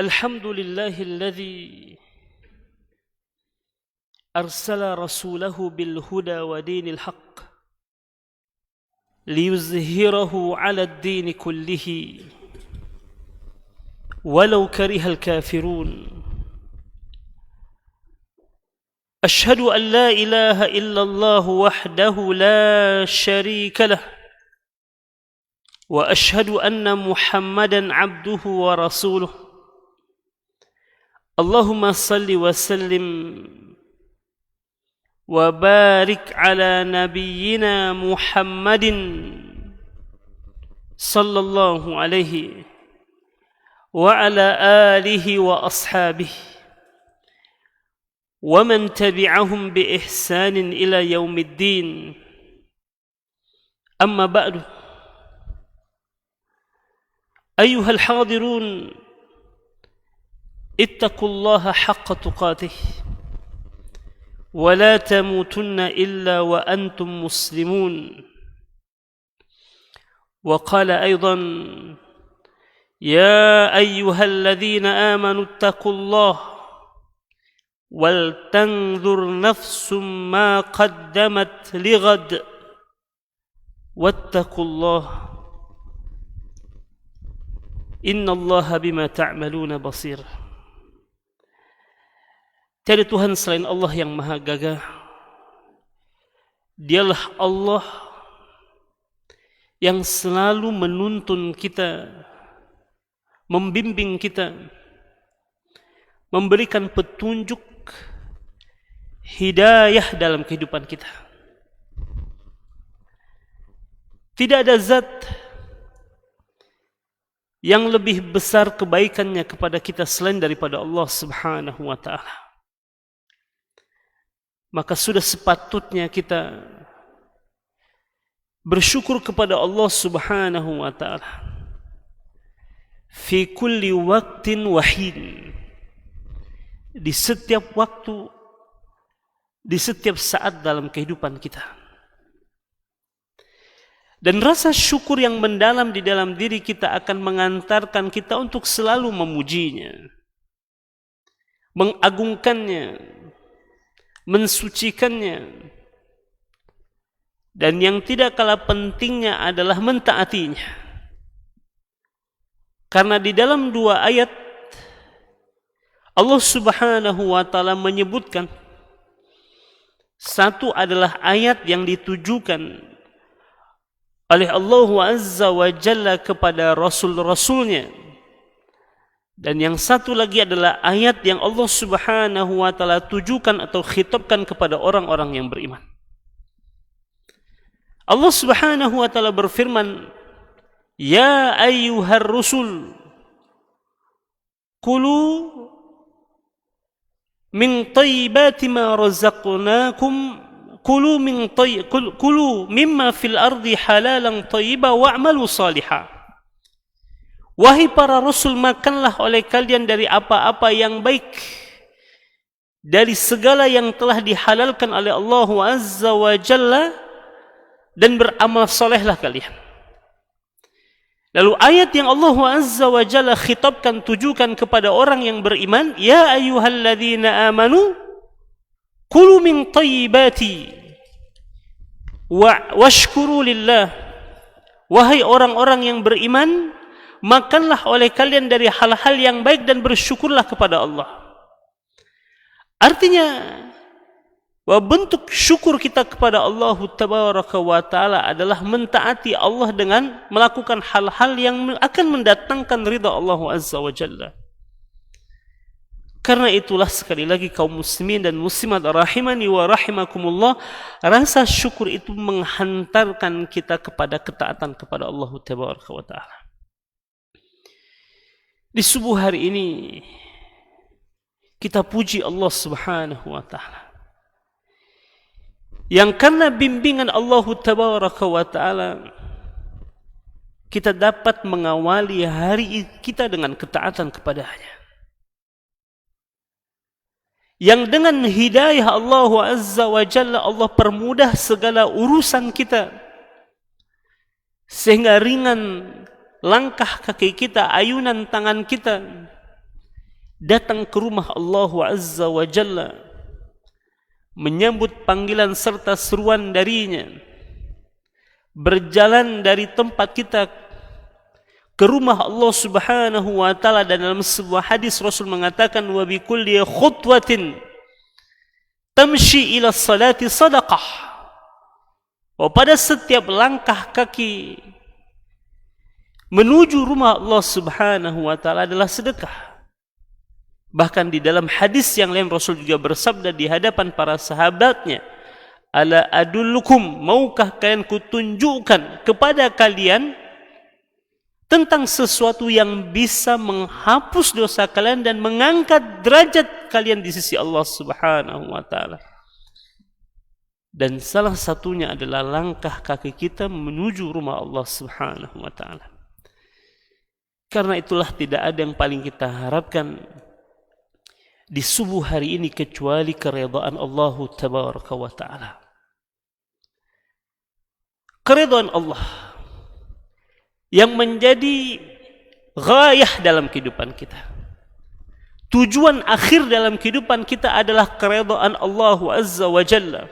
الحمد لله الذي أرسل رسوله بالهدى ودين الحق ليظهره على الدين كله ولو كره الكافرون. أشهد أن لا إله إلا الله وحده لا شريك له وأشهد أن محمدا عبده ورسوله. اللهم صل وسلم وبارك على نبينا محمد صلى الله عليه وعلى آله وأصحابه ومن تبعهم بإحسان إلى يوم الدين. أما بعد، أيها الحاضرون، اتقوا الله حق تقاته ولا تموتن إلا وأنتم مسلمون. وقال أيضا: يا أيها الذين آمنوا اتقوا الله ولتنظر نفس ما قدمت لغد واتقوا الله إن الله بما تعملون بصير. Tiada Tuhan selain Allah yang maha gagah. Dialah Allah yang selalu menuntun kita, membimbing kita, memberikan petunjuk, hidayah dalam kehidupan kita. Tidak ada zat yang lebih besar kebaikannya kepada kita selain daripada Allah Subhanahu wa ta'ala. Maka sudah sepatutnya kita bersyukur kepada Allah Subhanahu wa ta'ala fi kulli waqtin wahin, di setiap waktu, di setiap saat dalam kehidupan kita. Dan rasa syukur yang mendalam di dalam diri kita akan mengantarkan kita untuk selalu memujinya, mengagungkannya, mensucikannya, dan yang tidak kalah pentingnya adalah mentaatinya. Karena di dalam dua ayat Allah Subhanahu wa ta'ala menyebutkan, satu adalah ayat yang ditujukan oleh Allah Azza wa Jalla kepada Rasul-Rasulnya, dan yang satu lagi adalah ayat yang Allah Subhanahu wa ta'ala tujukan atau khitabkan kepada orang-orang yang beriman. Allah Subhanahu wa ta'ala berfirman, Ya ayyuhar rusul Kulu min tayyibati ma razaqnakum Kulu mimma fil ardi halalan tayyiba wa'malu salihah. Wahai para rasul, makanlah oleh kalian dari apa-apa yang baik, dari segala yang telah dihalalkan oleh Allah Azza wa Jalla, dan beramal solehlah kalian. Lalu ayat yang Allah Azza wa Jalla khitabkan, tujukan kepada orang yang beriman, Ya ayyuhalladzina amanu Kulu min tayyibati washkuru lillah. Wahai orang-orang yang beriman, makanlah oleh kalian dari hal-hal yang baik dan bersyukurlah kepada Allah. Artinya, bentuk syukur kita kepada Allah Tabaraka wa ta'ala adalah mentaati Allah dengan melakukan hal-hal yang akan mendatangkan ridha Allah Azza wa Jalla. Karena itulah sekali lagi kaum muslimin dan muslimat rahimani wa rahimakumullah, rasa syukur itu menghantarkan kita kepada ketaatan kepada Allah Tabaraka wa ta'ala. Di subuh hari ini kita puji Allah Subhanahu wa ta'ala yang karena bimbingan Allah Tabaraka wa ta'ala kita dapat mengawali hari kita dengan ketaatan kepadanya, yang dengan hidayah Allah Azza wa Jalla Allah permudah segala urusan kita sehingga ringan langkah kaki kita, ayunan tangan kita, datang ke rumah Allah Azza wa Jalla, menyambut panggilan serta seruan darinya, berjalan dari tempat kita ke rumah Allah Subhanahu wa taala. Dan dalam sebuah hadis Rasul mengatakan, wa bi kulli khutwatin tamshi ila salati sadaqah. Pada setiap langkah kaki menuju rumah Allah Subhanahu wa taala adalah sedekah. Bahkan di dalam hadis yang lain Rasul juga bersabda di hadapan para sahabatnya, ala adullukum, maukah kalian kutunjukkan kepada kalian tentang sesuatu yang bisa menghapus dosa kalian dan mengangkat derajat kalian di sisi Allah Subhanahu wa taala. Dan salah satunya adalah langkah kaki kita menuju rumah Allah Subhanahu wa taala. Karena itulah tidak ada yang paling kita harapkan di subuh hari ini kecuali keridhaan Allah Tabaraka wa taala. Keridhaan Allah yang menjadi ghayah dalam kehidupan kita. Tujuan akhir dalam kehidupan kita adalah keridhaan Allah Azza wa Jalla.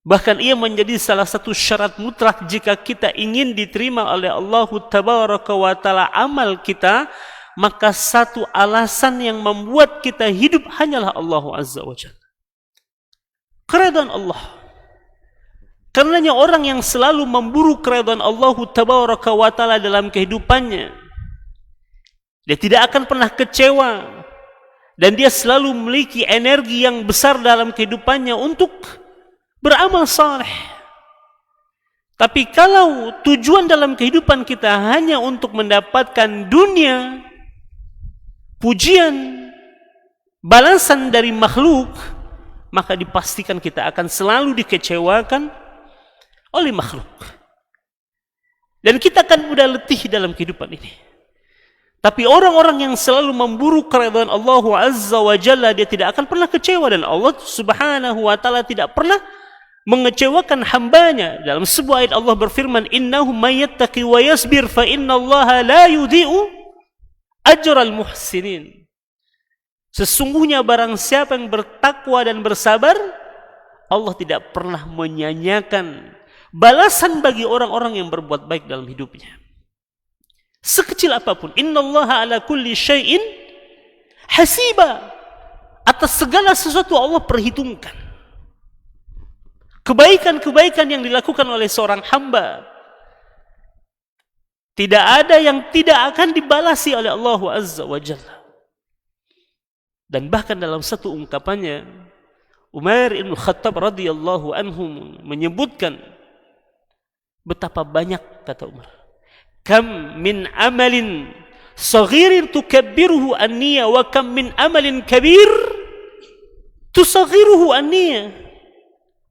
Bahkan ia menjadi salah satu syarat mutlak jika kita ingin diterima oleh Allah Tabaraka wa taala amal kita, maka satu alasan yang membuat kita hidup hanyalah Allah Azza wa Jalla. Keridhaan Allah. Karenanya orang yang selalu memburu keridhaan Allah Tabaraka wa taala dalam kehidupannya, dia tidak akan pernah kecewa, dan dia selalu memiliki energi yang besar dalam kehidupannya untuk beramal saleh. Tapi kalau tujuan dalam kehidupan kita hanya untuk mendapatkan dunia, pujian, balasan dari makhluk, maka dipastikan kita akan selalu dikecewakan oleh makhluk. Dan kita akan mudah letih dalam kehidupan ini. Tapi orang-orang yang selalu memburu keridhaan Allah Azza wa Jalla, dia tidak akan pernah kecewa, dan Allah Subhanahu wa taala tidak pernah mengecewakan hambanya. Dalam sebuah ayat Allah berfirman, innahu may yattaqi wa yasbir fa innallaha la yudhi'u ajral muhsinin. Sesungguhnya barang siapa yang bertakwa dan bersabar, Allah tidak pernah menyanyiakan balasan bagi orang-orang yang berbuat baik dalam hidupnya. Sekecil apapun, innallaha ala kulli syai'in hasiba. Atas segala sesuatu Allah perhitungkan. Kebaikan-kebaikan yang dilakukan oleh seorang hamba, tidak ada yang tidak akan dibalasi oleh Allah Azza wa Jalla. Dan bahkan dalam satu ungkapannya, Umar ibn Khattab radhiyallahu anhu menyebutkan betapa banyak, kata Umar, kam min amalin saghirin tukabbiruhu an-niyya wa kam min amalin kabir tusaghiruhu an-niyya.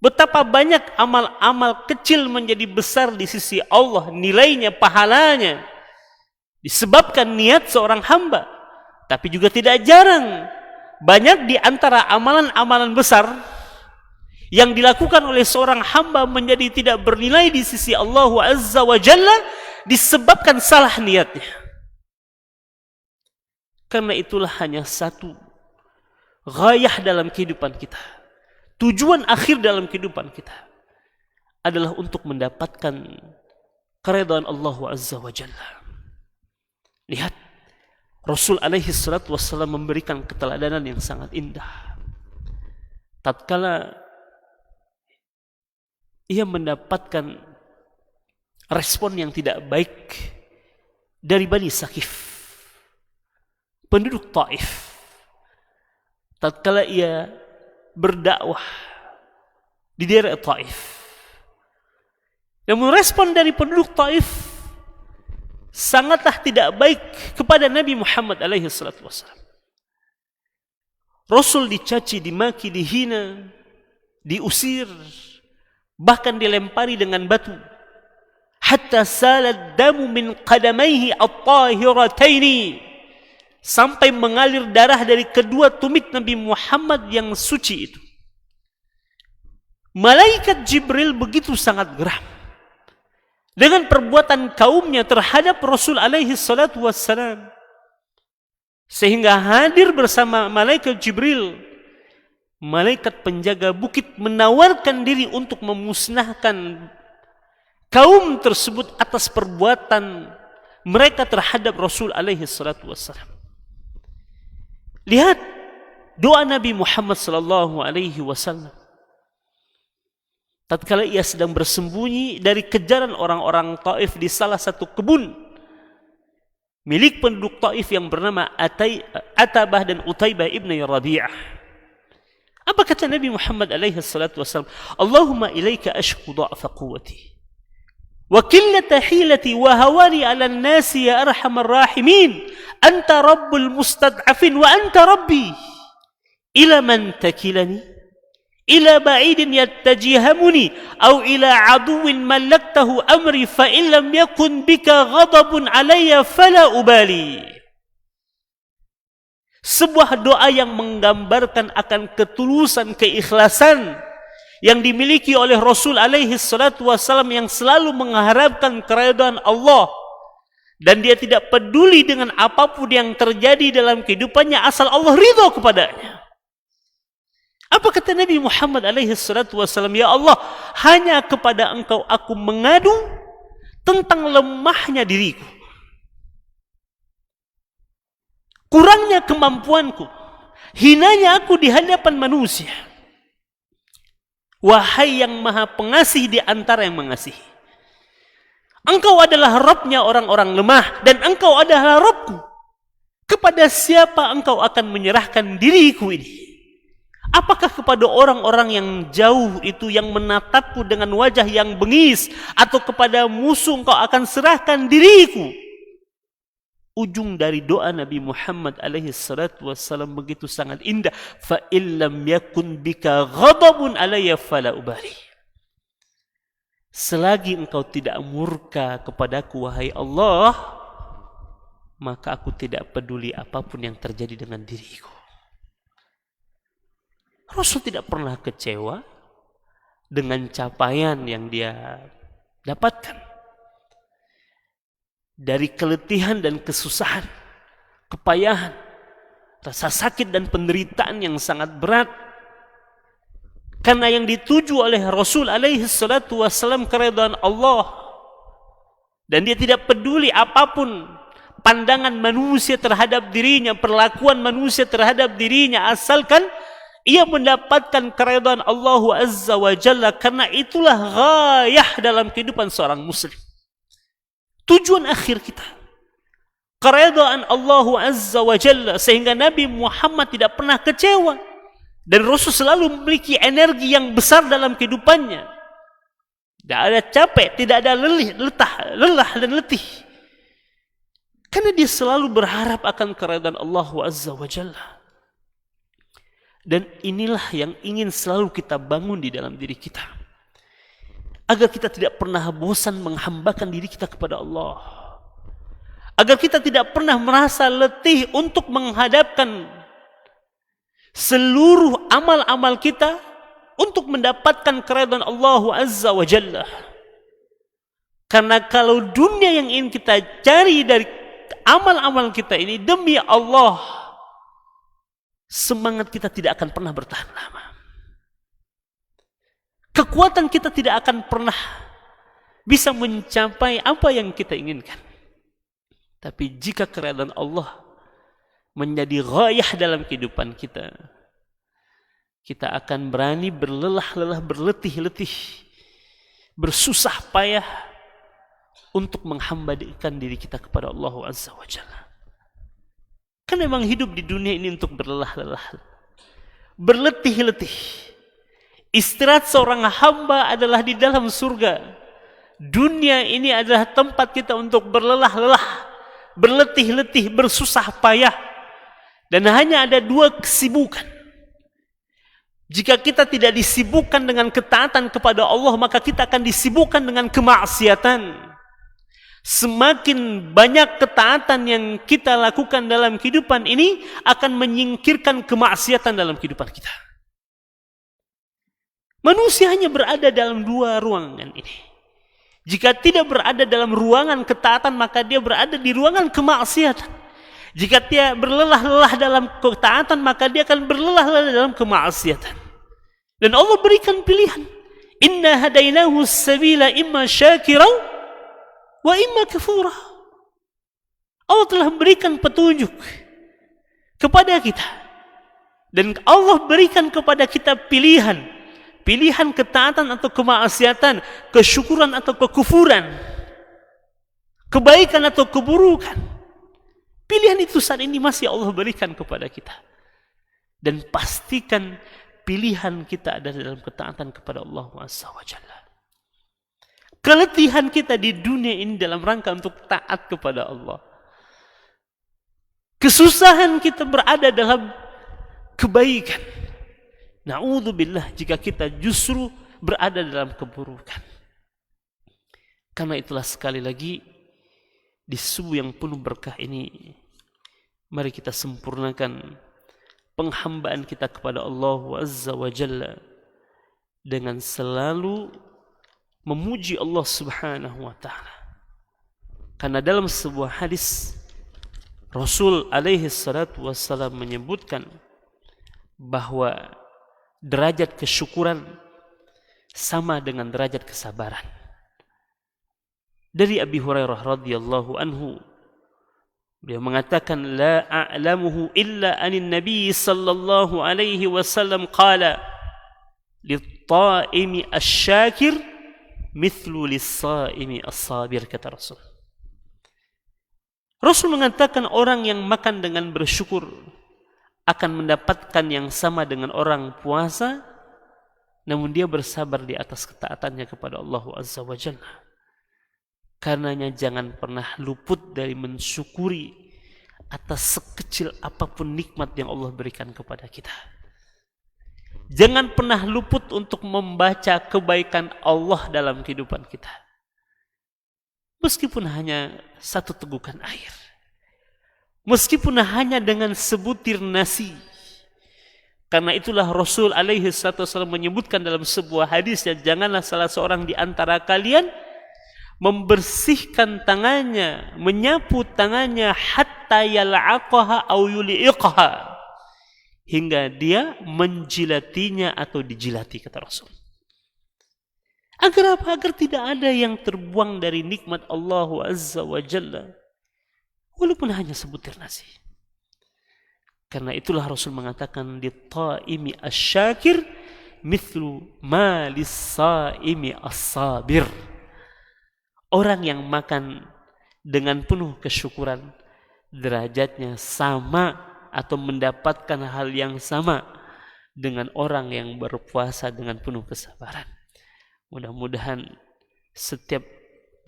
Betapa banyak amal-amal kecil menjadi besar di sisi Allah, nilainya, pahalanya, disebabkan niat seorang hamba. Tapi juga tidak jarang banyak di antara amalan-amalan besar yang dilakukan oleh seorang hamba menjadi tidak bernilai di sisi Allah Azza wa Jalla disebabkan salah niatnya. Karena itulah hanya satu ghayah dalam kehidupan kita. Tujuan akhir dalam kehidupan kita adalah untuk mendapatkan keridhaan Allah Azza wa Jalla. Lihat, Rasul alaihi salatu wassalam memberikan keteladanan yang sangat indah. Tatkala ia mendapatkan respon yang tidak baik dari Bani Saqif, penduduk Taif. Tatkala ia berdakwah di daerah Taif, namun respon dari penduduk Taif sangatlah tidak baik kepada Nabi Muhammad alaihi salatu wassalam. Rasul dicaci, dimaki, dihina, diusir, bahkan dilempari dengan batu. Hatta salad damu min qadamaihi at-tahirataini, sampai mengalir darah dari kedua tumit Nabi Muhammad yang suci itu. Malaikat Jibril begitu sangat geram dengan perbuatan kaumnya terhadap Rasul alaihi salatu wassalam, sehingga hadir bersama malaikat Jibril, malaikat penjaga bukit, menawarkan diri untuk memusnahkan kaum tersebut atas perbuatan mereka terhadap Rasul alaihi salatu wassalam. Lihat doa Nabi Muhammad sallallahu alaihi wasallam tatkala ia sedang bersembunyi dari kejaran orang-orang Taif di salah satu kebun milik penduduk Taif yang bernama Atabah dan Utaibah ibn Rabi'ah. Apa kata Nabi Muhammad alaihi salatu wassalam? Allahumma ilaika ashku dha'fa quwwati wa qillata hilati wa hawani 'ala an-nasi ya arhamar rahimin. Anta rabbul mustad'afin wa anta rabbi. Ila man takilani? Ila ba'idin yattajihamuni aw ila aduwin mallaktahu amri fa in lam yakun bika ghadabun alayya fala ubali. Sebuah doa yang menggambarkan akan ketulusan, keikhlasan yang dimiliki oleh Rasul alaihi salatu wassalam yang selalu mengharapkan keridhaan Allah dan dia tidak peduli dengan apapun yang terjadi dalam kehidupannya asal Allah ridha kepadanya. Apa kata Nabi Muhammad alaihi salatu wassalam? Ya Allah, hanya kepada Engkau aku mengadu tentang lemahnya diriku, kurangnya kemampuanku, hinanya aku di hadapan manusia. Wahai yang maha pengasih di antara yang mengasihi, Engkau adalah Rabbnya orang-orang lemah dan Engkau adalah Rabbku. Kepada siapa Engkau akan menyerahkan diriku ini? Apakah kepada orang-orang yang jauh itu yang menatapku dengan wajah yang bengis, atau kepada musuh Engkau akan serahkan diriku? Ujung dari doa Nabi Muhammad alaihi salatu wassalam begitu sangat indah. Fa illam yakun bika ghadabun alayya fala ubali. Selagi Engkau tidak murka kepadaku wahai Allah, maka aku tidak peduli apapun yang terjadi dengan diriku. Rasul tidak pernah kecewa dengan capaian yang dia dapatkan. Dari keletihan dan kesusahan, kepayahan, rasa sakit dan penderitaan yang sangat berat. Karena yang dituju oleh Rasul alaihi salatu wassalam keridhaan Allah. Dan dia tidak peduli apapun pandangan manusia terhadap dirinya, perlakuan manusia terhadap dirinya, asalkan ia mendapatkan keridhaan Allah azza wa jalla. Karena itulah ghayah dalam kehidupan seorang muslim. Tujuan akhir kita, keridhaan Allah azza wa jalla, sehingga Nabi Muhammad tidak pernah kecewa dan Rasul selalu memiliki energi yang besar dalam kehidupannya. Tidak ada capek, tidak ada lelah dan letih, karena dia selalu berharap akan keridhaan Allah azza wa jalla. Dan inilah yang ingin selalu kita bangun di dalam diri kita, agar kita tidak pernah bosan menghambakan diri kita kepada Allah, agar kita tidak pernah merasa letih untuk menghadapkan seluruh amal-amal kita untuk mendapatkan keridhaan Allah azza wa jalla. Karena kalau dunia yang ingin kita cari dari amal-amal kita ini demi Allah, semangat kita tidak akan pernah bertahan lama. Kekuatan kita tidak akan pernah bisa mencapai apa yang kita inginkan. Tapi jika keridhaan Allah menjadi ghayah dalam kehidupan kita, kita akan berani berlelah-lelah, berletih-letih, bersusah payah untuk menghambadikan diri kita kepada Allah azza wa jalla. Kan memang hidup di dunia ini untuk berlelah-lelah, berletih-letih. Istirahat seorang hamba adalah di dalam surga. Dunia ini adalah tempat kita untuk berlelah-lelah, berletih-letih, bersusah payah. Dan hanya ada dua kesibukan. Jika kita tidak disibukkan dengan ketaatan kepada Allah, maka kita akan disibukkan dengan kemaksiatan. Semakin banyak ketaatan yang kita lakukan dalam kehidupan ini akan menyingkirkan kemaksiatan dalam kehidupan kita. Manusia hanya berada dalam dua ruangan ini. Jika tidak berada dalam ruangan ketaatan, maka dia berada di ruangan kemaksiatan. Jika dia berlelah-lelah dalam ketaatan, maka dia akan berlelah-lelah dalam kemaksiatan. Dan Allah berikan pilihan. Inna hadainahu sabila imma syakira wa imma kafura. Allah telah memberikan petunjuk kepada kita. Dan Allah berikan kepada kita pilihan. Pilihan ketaatan atau kemaksiatan, kesyukuran atau kekufuran, kebaikan atau keburukan. Pilihan itu saat ini masih Allah berikan kepada kita. Dan pastikan pilihan kita ada dalam ketaatan kepada Allah Azza wa Jalla. Keletihan kita di dunia ini dalam rangka untuk taat kepada Allah. Kesusahan kita berada dalam kebaikan. Na'udzubillah jika kita justru berada dalam keburukan. Karena itulah sekali lagi di subuh yang penuh berkah ini, mari kita sempurnakan penghambaan kita kepada Allah Azza wa Jalla dengan selalu memuji Allah Subhanahu wa Ta'ala. Karena dalam sebuah hadis Rasul alaihi salatu wassalam menyebutkan bahwa derajat kesyukuran sama dengan derajat kesabaran. Dari Abi Hurairah radhiyallahu anhu, dia mengatakan, la a'lamuhu illa anin nabi sallallahu alaihi wasallam qala lit-ta'imi asy-syakir mithlu lis-sha'imi as-sabir, kata Rasul. Rasul mengatakan orang yang makan dengan bersyukur akan mendapatkan yang sama dengan orang puasa, namun dia bersabar di atas ketaatannya kepada Allah Azza wa Jalla. Karenanya jangan pernah luput dari mensyukuri atas sekecil apapun nikmat yang Allah berikan kepada kita. Jangan pernah luput untuk membaca kebaikan Allah dalam kehidupan kita. Meskipun hanya satu tegukan air. Meskipun hanya dengan sebutir nasi. Karena itulah Rasul alaihi wasallam menyebutkan dalam sebuah hadis, ya, janganlah salah seorang di antara kalian membersihkan tangannya, menyapu tangannya hatta yal'aqaha aw yuliqaha, hingga dia menjilatinya atau dijilati, kata Rasul. Agar apa? Agar tidak ada yang terbuang dari nikmat Allah Azza wa Jalla, walaupun hanya sebutir nasi. Karena itulah Rasul mengatakan, lit-ta'imi asy-syakir mithlu ma lis-sha'imi as-sabir. Orang yang makan dengan penuh kesyukuran, derajatnya sama atau mendapatkan hal yang sama dengan orang yang berpuasa dengan penuh kesabaran. Mudah-mudahan setiap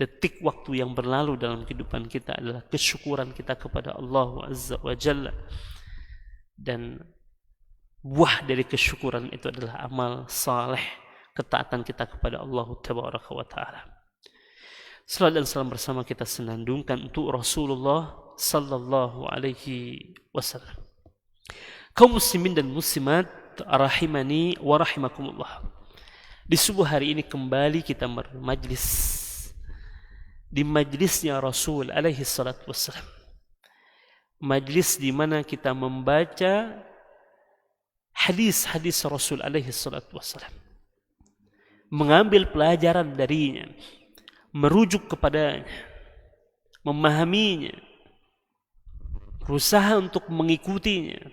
detik waktu yang berlalu dalam kehidupan kita adalah kesyukuran kita kepada Allah Azza wa Jalla. Dan buah dari kesyukuran itu adalah amal saleh, ketaatan kita kepada Allah Tabaraka wa Ta'ala. Salat dan salam bersama kita senandungkan untuk Rasulullah sallallahu alaihi wasallam. Kaum muslimin dan muslimat rahimani wa rahimakumullah. Di subuh hari ini kembali kita bermajlis di majlisnya Rasul alaihi salatu wassalam. Majlis di mana kita membaca hadis-hadis Rasul alaihi salatu wassalam. Mengambil pelajaran darinya, merujuk kepadanya, memahaminya, berusaha untuk mengikutinya.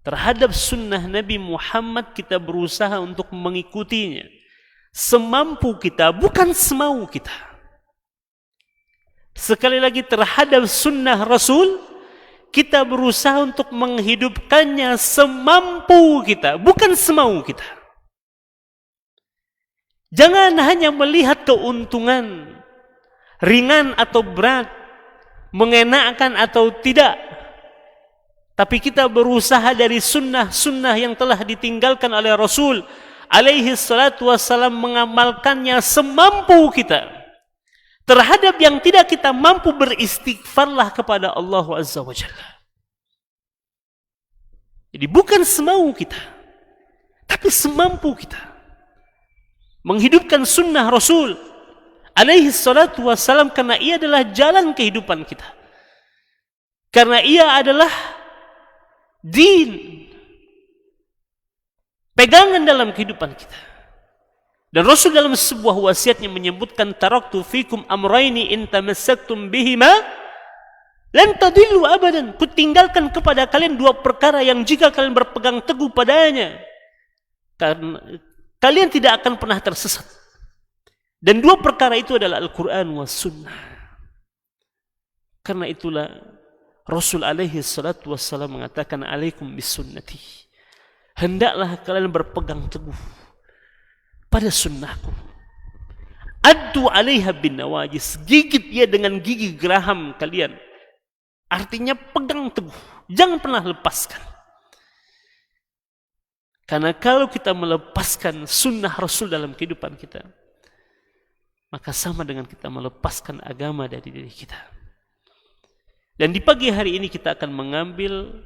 Terhadap sunnah Nabi Muhammad kita berusaha untuk mengikutinya semampu kita, bukan semau kita. Sekali lagi, terhadap sunnah Rasul kita berusaha untuk menghidupkannya semampu kita, bukan semau kita. Jangan hanya melihat keuntungan, ringan atau berat, mengenakan atau tidak. Tapi kita berusaha dari sunnah-sunnah yang telah ditinggalkan oleh Rasul alaihi salatu wassalam, mengamalkannya semampu kita. Terhadap yang tidak kita mampu, beristighfarlah kepada Allah Azza wa Jalla. Jadi bukan semau kita, tapi semampu kita menghidupkan sunnah Rasul alaihi salatu wassalam, karena ia adalah jalan kehidupan kita. Karena ia adalah din, pegangan dalam kehidupan kita. Dan Rasul dalam sebuah wasiatnya menyebutkan, taraktu fikum amraini in tamassaktum bihima lan tadillu abadan. Kutinggalkan kepada kalian dua perkara yang jika kalian berpegang teguh padanya, karena kalian tidak akan pernah tersesat. Dan dua perkara itu adalah Al-Quran wa Sunnah. Karena itulah Rasul alaihi salatu wassalam mengatakan, alaikum bisunnati. Hendaklah kalian berpegang teguh pada sunnahku. Addu alaiha bin nawajis. Gigit ia dengan gigi geraham kalian. Artinya pegang teguh. Jangan pernah lepaskan. Karena kalau kita melepaskan sunnah Rasul dalam kehidupan kita, maka sama dengan kita melepaskan agama dari diri kita. Dan di pagi hari ini kita akan mengambil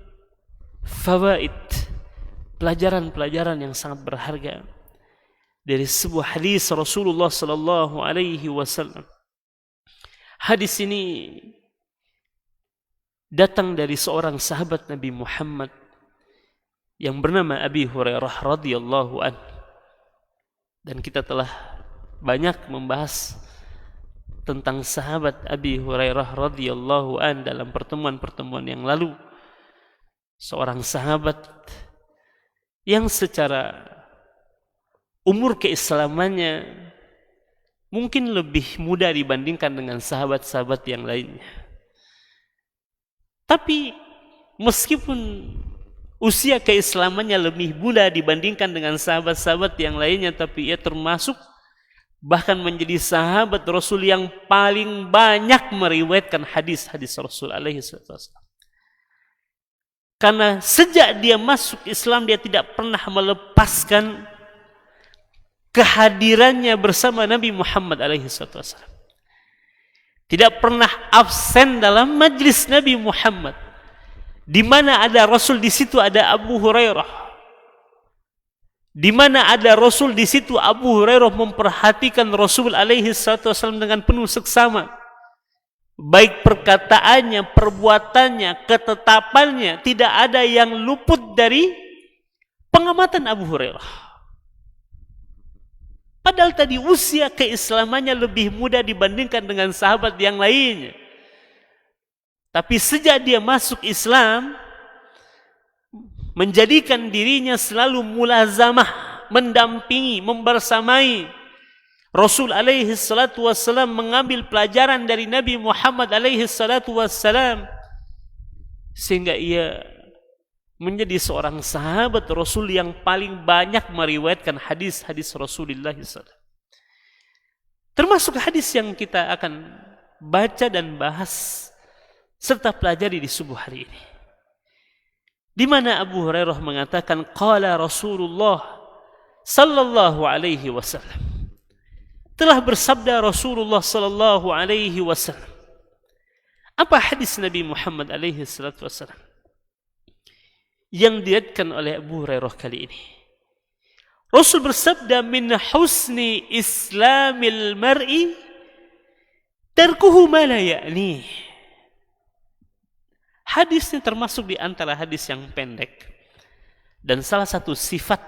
fawaid, pelajaran-pelajaran yang sangat berharga dari sebuah hadis Rasulullah sallallahu alaihi wasallam. Hadis ini datang dari seorang sahabat Nabi Muhammad yang bernama Abi Hurairah radhiyallahu anhu. Dan kita telah banyak membahas tentang sahabat Abi Hurairah radhiyallahu an dalam pertemuan-pertemuan yang lalu. Seorang sahabat yang secara umur keislamannya mungkin lebih muda dibandingkan dengan sahabat-sahabat yang lainnya. Tapi meskipun usia keislamannya lebih muda dibandingkan dengan sahabat-sahabat yang lainnya, tapi ia termasuk bahkan menjadi sahabat Rasul yang paling banyak meriwayatkan hadis-hadis Rasul alaihi wasallam. Karena sejak dia masuk Islam, dia tidak pernah melepaskan kehadirannya bersama Nabi Muhammad alaihi wasallam. Tidak pernah absen dalam majlis Nabi Muhammad. Di mana ada Rasul, di situ ada Abu Hurairah. Di mana ada Rasul, di situ Abu Hurairah memperhatikan Rasul alaihi wasallam dengan penuh seksama. Baik perkataannya, perbuatannya, ketetapannya, tidak ada yang luput dari pengamatan Abu Hurairah. Padahal tadi usia keislamannya lebih muda dibandingkan dengan sahabat yang lainnya. Tapi sejak dia masuk Islam, menjadikan dirinya selalu mulazamah, mendampingi, membersamai Rasul alaihi salatu wassalam, mengambil pelajaran dari Nabi Muhammad alaihi salatu wassalam, sehingga ia menjadi seorang sahabat Rasul yang paling banyak meriwayatkan hadis-hadis Rasulullah SAW. Termasuk hadis yang kita akan baca dan bahas serta pelajari di subuh hari ini, di mana Abu Hurairah mengatakan, qala Rasulullah sallallahu alaihi wasallam. Telah bersabda Rasulullah sallallahu alaihi wasallam. Apa hadis Nabi Muhammad alaihi salatu wasallam yang diriwayatkan oleh Abu Hurairah kali ini? Rasul bersabda, min husni islamil mar'i tarkuhu ma la ya'ni. Hadisnya termasuk di antara hadis yang pendek, dan salah satu sifat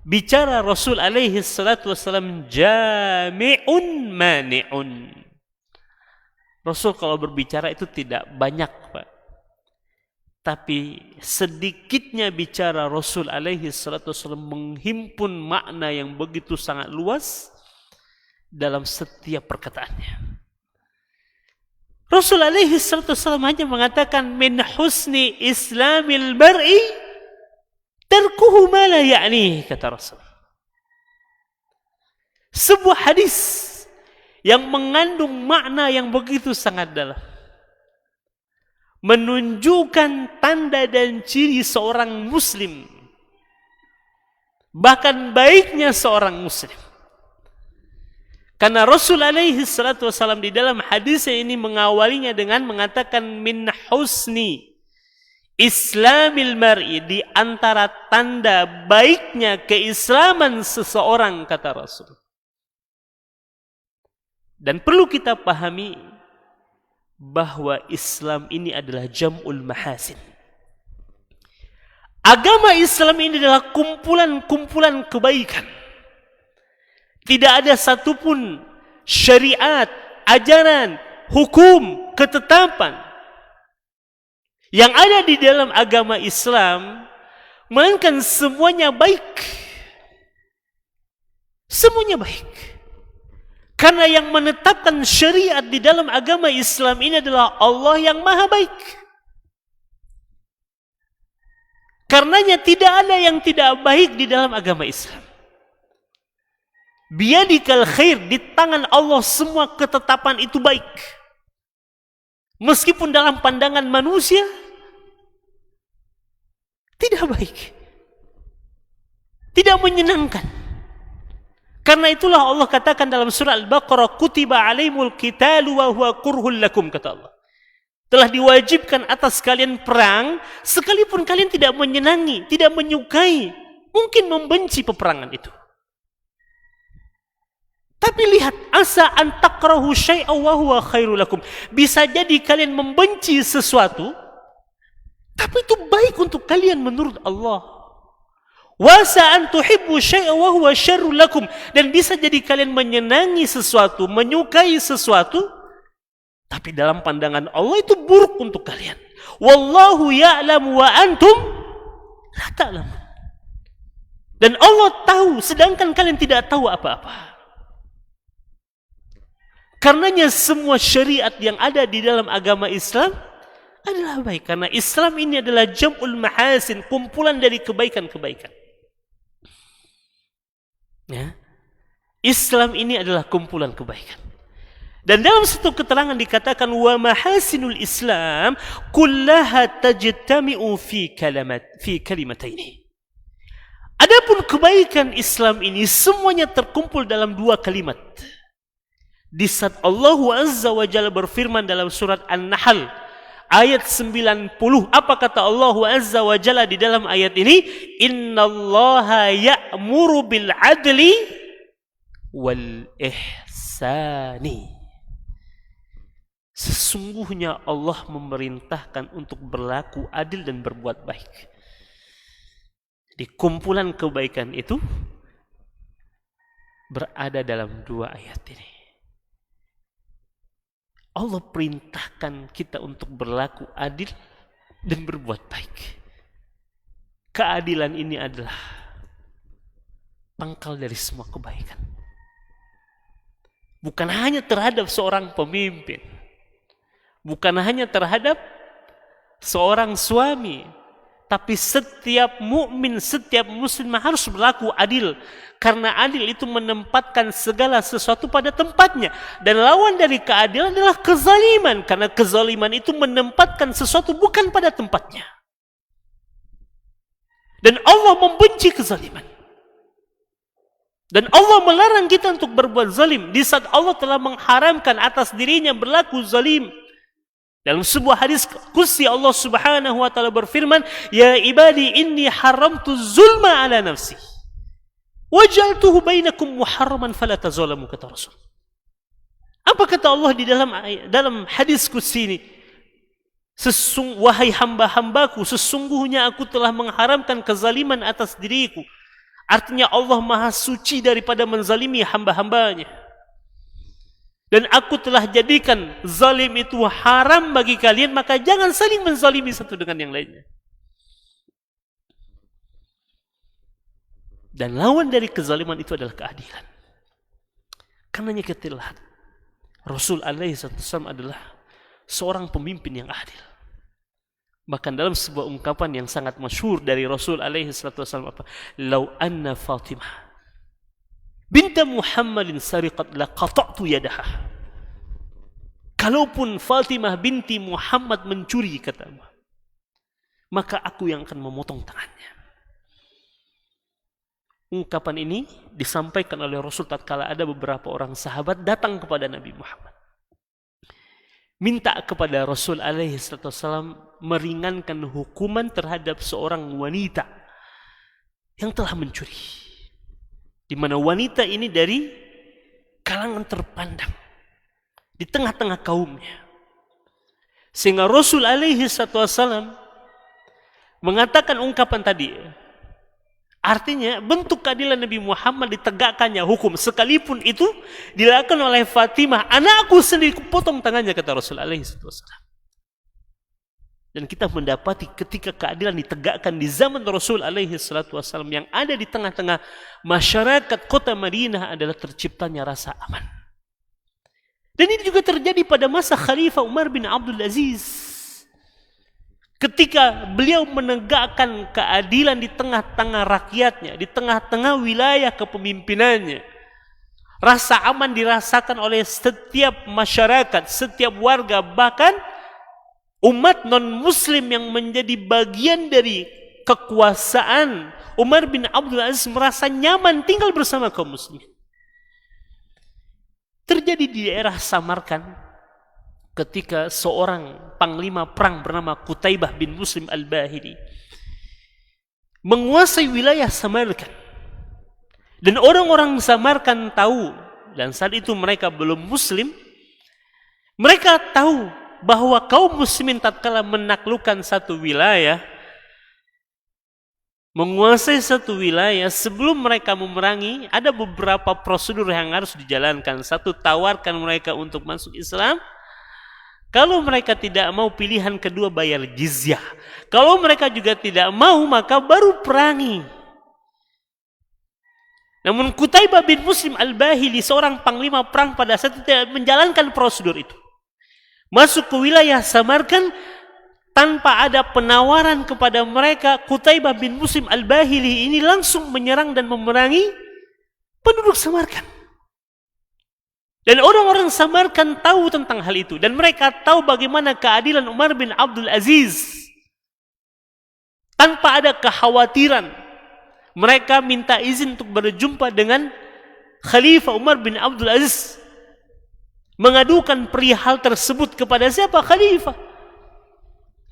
bicara Rasul alaihi salatu wassalam, jami'un mani'un. Rasul kalau berbicara itu tidak banyak, Pak. Tapi sedikitnya bicara Rasul alaihi salatu wassalam menghimpun makna yang begitu sangat luas dalam setiap perkataannya. Rasul alaihi salatu wassalam hanya mengatakan, min husni islamil mar'i tarkuhu ma la ya'ni, kata Rasul. Sebuah hadis yang mengandung makna yang begitu sangat dalam, menunjukkan tanda dan ciri seorang muslim, bahkan baiknya seorang muslim. Karena Rasul alaihi salatu wassalam di dalam hadisnya ini mengawalinya dengan mengatakan, min husni islamil mar'i, di antara tanda baiknya keislaman seseorang, kata Rasul. Dan perlu kita pahami bahwa Islam ini adalah jam'ul mahasin. Agama Islam ini adalah kumpulan-kumpulan kebaikan. Tidak ada satupun syariat, ajaran, hukum, ketetapan yang ada di dalam agama Islam melainkan semuanya baik. Semuanya baik. Karena yang menetapkan syariat di dalam agama Islam ini adalah Allah yang maha baik. Karenanya tidak ada yang tidak baik di dalam agama Islam. Biyadikal khair, di tangan Allah semua ketetapan itu baik. Meskipun dalam pandangan manusia tidak baik. Tidak menyenangkan. Karena itulah Allah katakan dalam surah Al-Baqarah, kutiba alaimul qitalu wa huwa kurhul lakum, kata Allah. Telah diwajibkan atas kalian perang, sekalipun kalian tidak menyenangi, tidak menyukai, mungkin membenci peperangan itu. Tapi lihat, asa an takrahu syai'an wa huwa khairul lakum. Bisa jadi kalian membenci sesuatu, tapi itu baik untuk kalian menurut Allah. Wasa an tuhibbu syai'an wa huwa syarrul lakum, dan bisa jadi kalian menyenangi sesuatu, menyukai sesuatu, tapi dalam pandangan Allah itu buruk untuk kalian. Wallahu ya'lamu wa antum la ta'lamun. Dan Allah tahu sedangkan kalian tidak tahu apa-apa. Karenanya semua syariat yang ada di dalam agama Islam adalah baik. Karena Islam ini adalah jam'ul mahasin, kumpulan dari kebaikan-kebaikan. Ya. Islam ini adalah kumpulan kebaikan. Dan dalam satu keterangan dikatakan wa mahasinul Islam kullaha tajtami'u fi kalimataini. Adapun kebaikan Islam ini semuanya terkumpul dalam dua kalimat. Di saat Allah Azza wa Jalla berfirman dalam surat An-Nahl ayat 90, apa kata Allah Azza wa Jalla di dalam ayat ini? Innallaha ya'muru bil adli wal ihsani. Sesungguhnya Allah memerintahkan untuk berlaku adil dan berbuat baik. Di kumpulan kebaikan itu berada dalam dua ayat ini. Allah perintahkan kita untuk berlaku adil dan berbuat baik. Keadilan ini adalah pangkal dari semua kebaikan. Bukan hanya terhadap seorang pemimpin, bukan hanya terhadap seorang suami, tapi setiap mukmin, setiap muslim harus berlaku adil. Karena adil itu menempatkan segala sesuatu pada tempatnya. Dan lawan dari keadilan adalah kezaliman. Karena kezaliman itu menempatkan sesuatu bukan pada tempatnya. Dan Allah membenci kezaliman. Dan Allah melarang kita untuk berbuat zalim. Di saat Allah telah mengharamkan atas dirinya berlaku zalim. Dalam sebuah hadis qudsi Allah Subhanahu wa taala berfirman, "Ya ibadi inni haramtu zulma ala nafsi. Wajaltuhu bainakum muharraman fala tazalamu," kata Rasul. Apa kata Allah di dalam hadis qudsi ini? Wahai hamba-hambaku, sesungguhnya aku telah mengharamkan kezaliman atas diriku. Artinya Allah maha suci daripada menzalimi hamba-hambanya. Dan aku telah jadikan zalim itu haram bagi kalian, maka jangan saling menzalimi satu dengan yang lainnya. Dan lawan dari kezaliman itu adalah keadilan. Karenanya kita lihat, Rasul alaihi wasallam adalah seorang pemimpin yang adil. Bahkan dalam sebuah ungkapan yang sangat masyhur dari Rasul alaihi wasallam apa? Lau anna Fatimah binta Muhammadin sariqat laqata'tu yadaha. Kalaupun Fatimah binti Muhammad mencuri, kata Allah, maka aku yang akan memotong tangannya. Ungkapan ini disampaikan oleh Rasul tatkala ada beberapa orang sahabat datang kepada Nabi Muhammad, minta kepada Rasul alaihi wasallam meringankan hukuman terhadap seorang wanita yang telah mencuri, di mana wanita ini dari kalangan terpandang di tengah-tengah kaumnya. Sehingga Rasul alaihi wasallam mengatakan ungkapan tadi. Artinya bentuk keadilan Nabi Muhammad ditegakkannya hukum, sekalipun itu dilakukan oleh Fatimah, anakku sendiri kupotong tangannya, kata Rasul alaihi wasallam. Dan kita mendapati ketika keadilan ditegakkan di zaman Rasul alaihi wasallam, yang ada di tengah-tengah masyarakat kota Madinah adalah terciptanya rasa aman. Dan ini juga terjadi pada masa Khalifah Umar bin Abdul Aziz. Ketika beliau menegakkan keadilan di tengah-tengah rakyatnya, di tengah-tengah wilayah kepemimpinannya, rasa aman dirasakan oleh setiap masyarakat, setiap warga, bahkan umat non-muslim yang menjadi bagian dari kekuasaan. Umar bin Abdul Aziz merasa nyaman tinggal bersama kaum muslimin. Terjadi di daerah Samarkand ketika seorang panglima perang bernama Qutaibah bin Muslim al-Bahili menguasai wilayah Samarkand. Dan orang-orang Samarkand tahu, dan saat itu mereka belum muslim, mereka tahu bahwa kaum muslimin tatkala menaklukkan satu wilayah, menguasai satu wilayah, sebelum mereka memerangi, ada beberapa prosedur yang harus dijalankan. Satu, tawarkan mereka untuk masuk Islam. Kalau mereka tidak mau, pilihan kedua, bayar jizyah. Kalau mereka juga tidak mau, maka baru perangi. Namun Qutaibah bin Muslim al-Bahili, seorang panglima perang pada saat itu, tidak menjalankan prosedur itu. Masuk ke wilayah Samarkand tanpa ada penawaran kepada mereka. Qutaibah bin Muslim al-Bahili ini langsung menyerang dan memerangi penduduk Samarkand. Dan orang-orang Samarkand tahu tentang hal itu, dan mereka tahu bagaimana keadilan Umar bin Abdul Aziz. Tanpa ada kekhawatiran, mereka minta izin untuk berjumpa dengan Khalifah Umar bin Abdul Aziz, mengadukan perihal tersebut kepada siapa? Khalifah.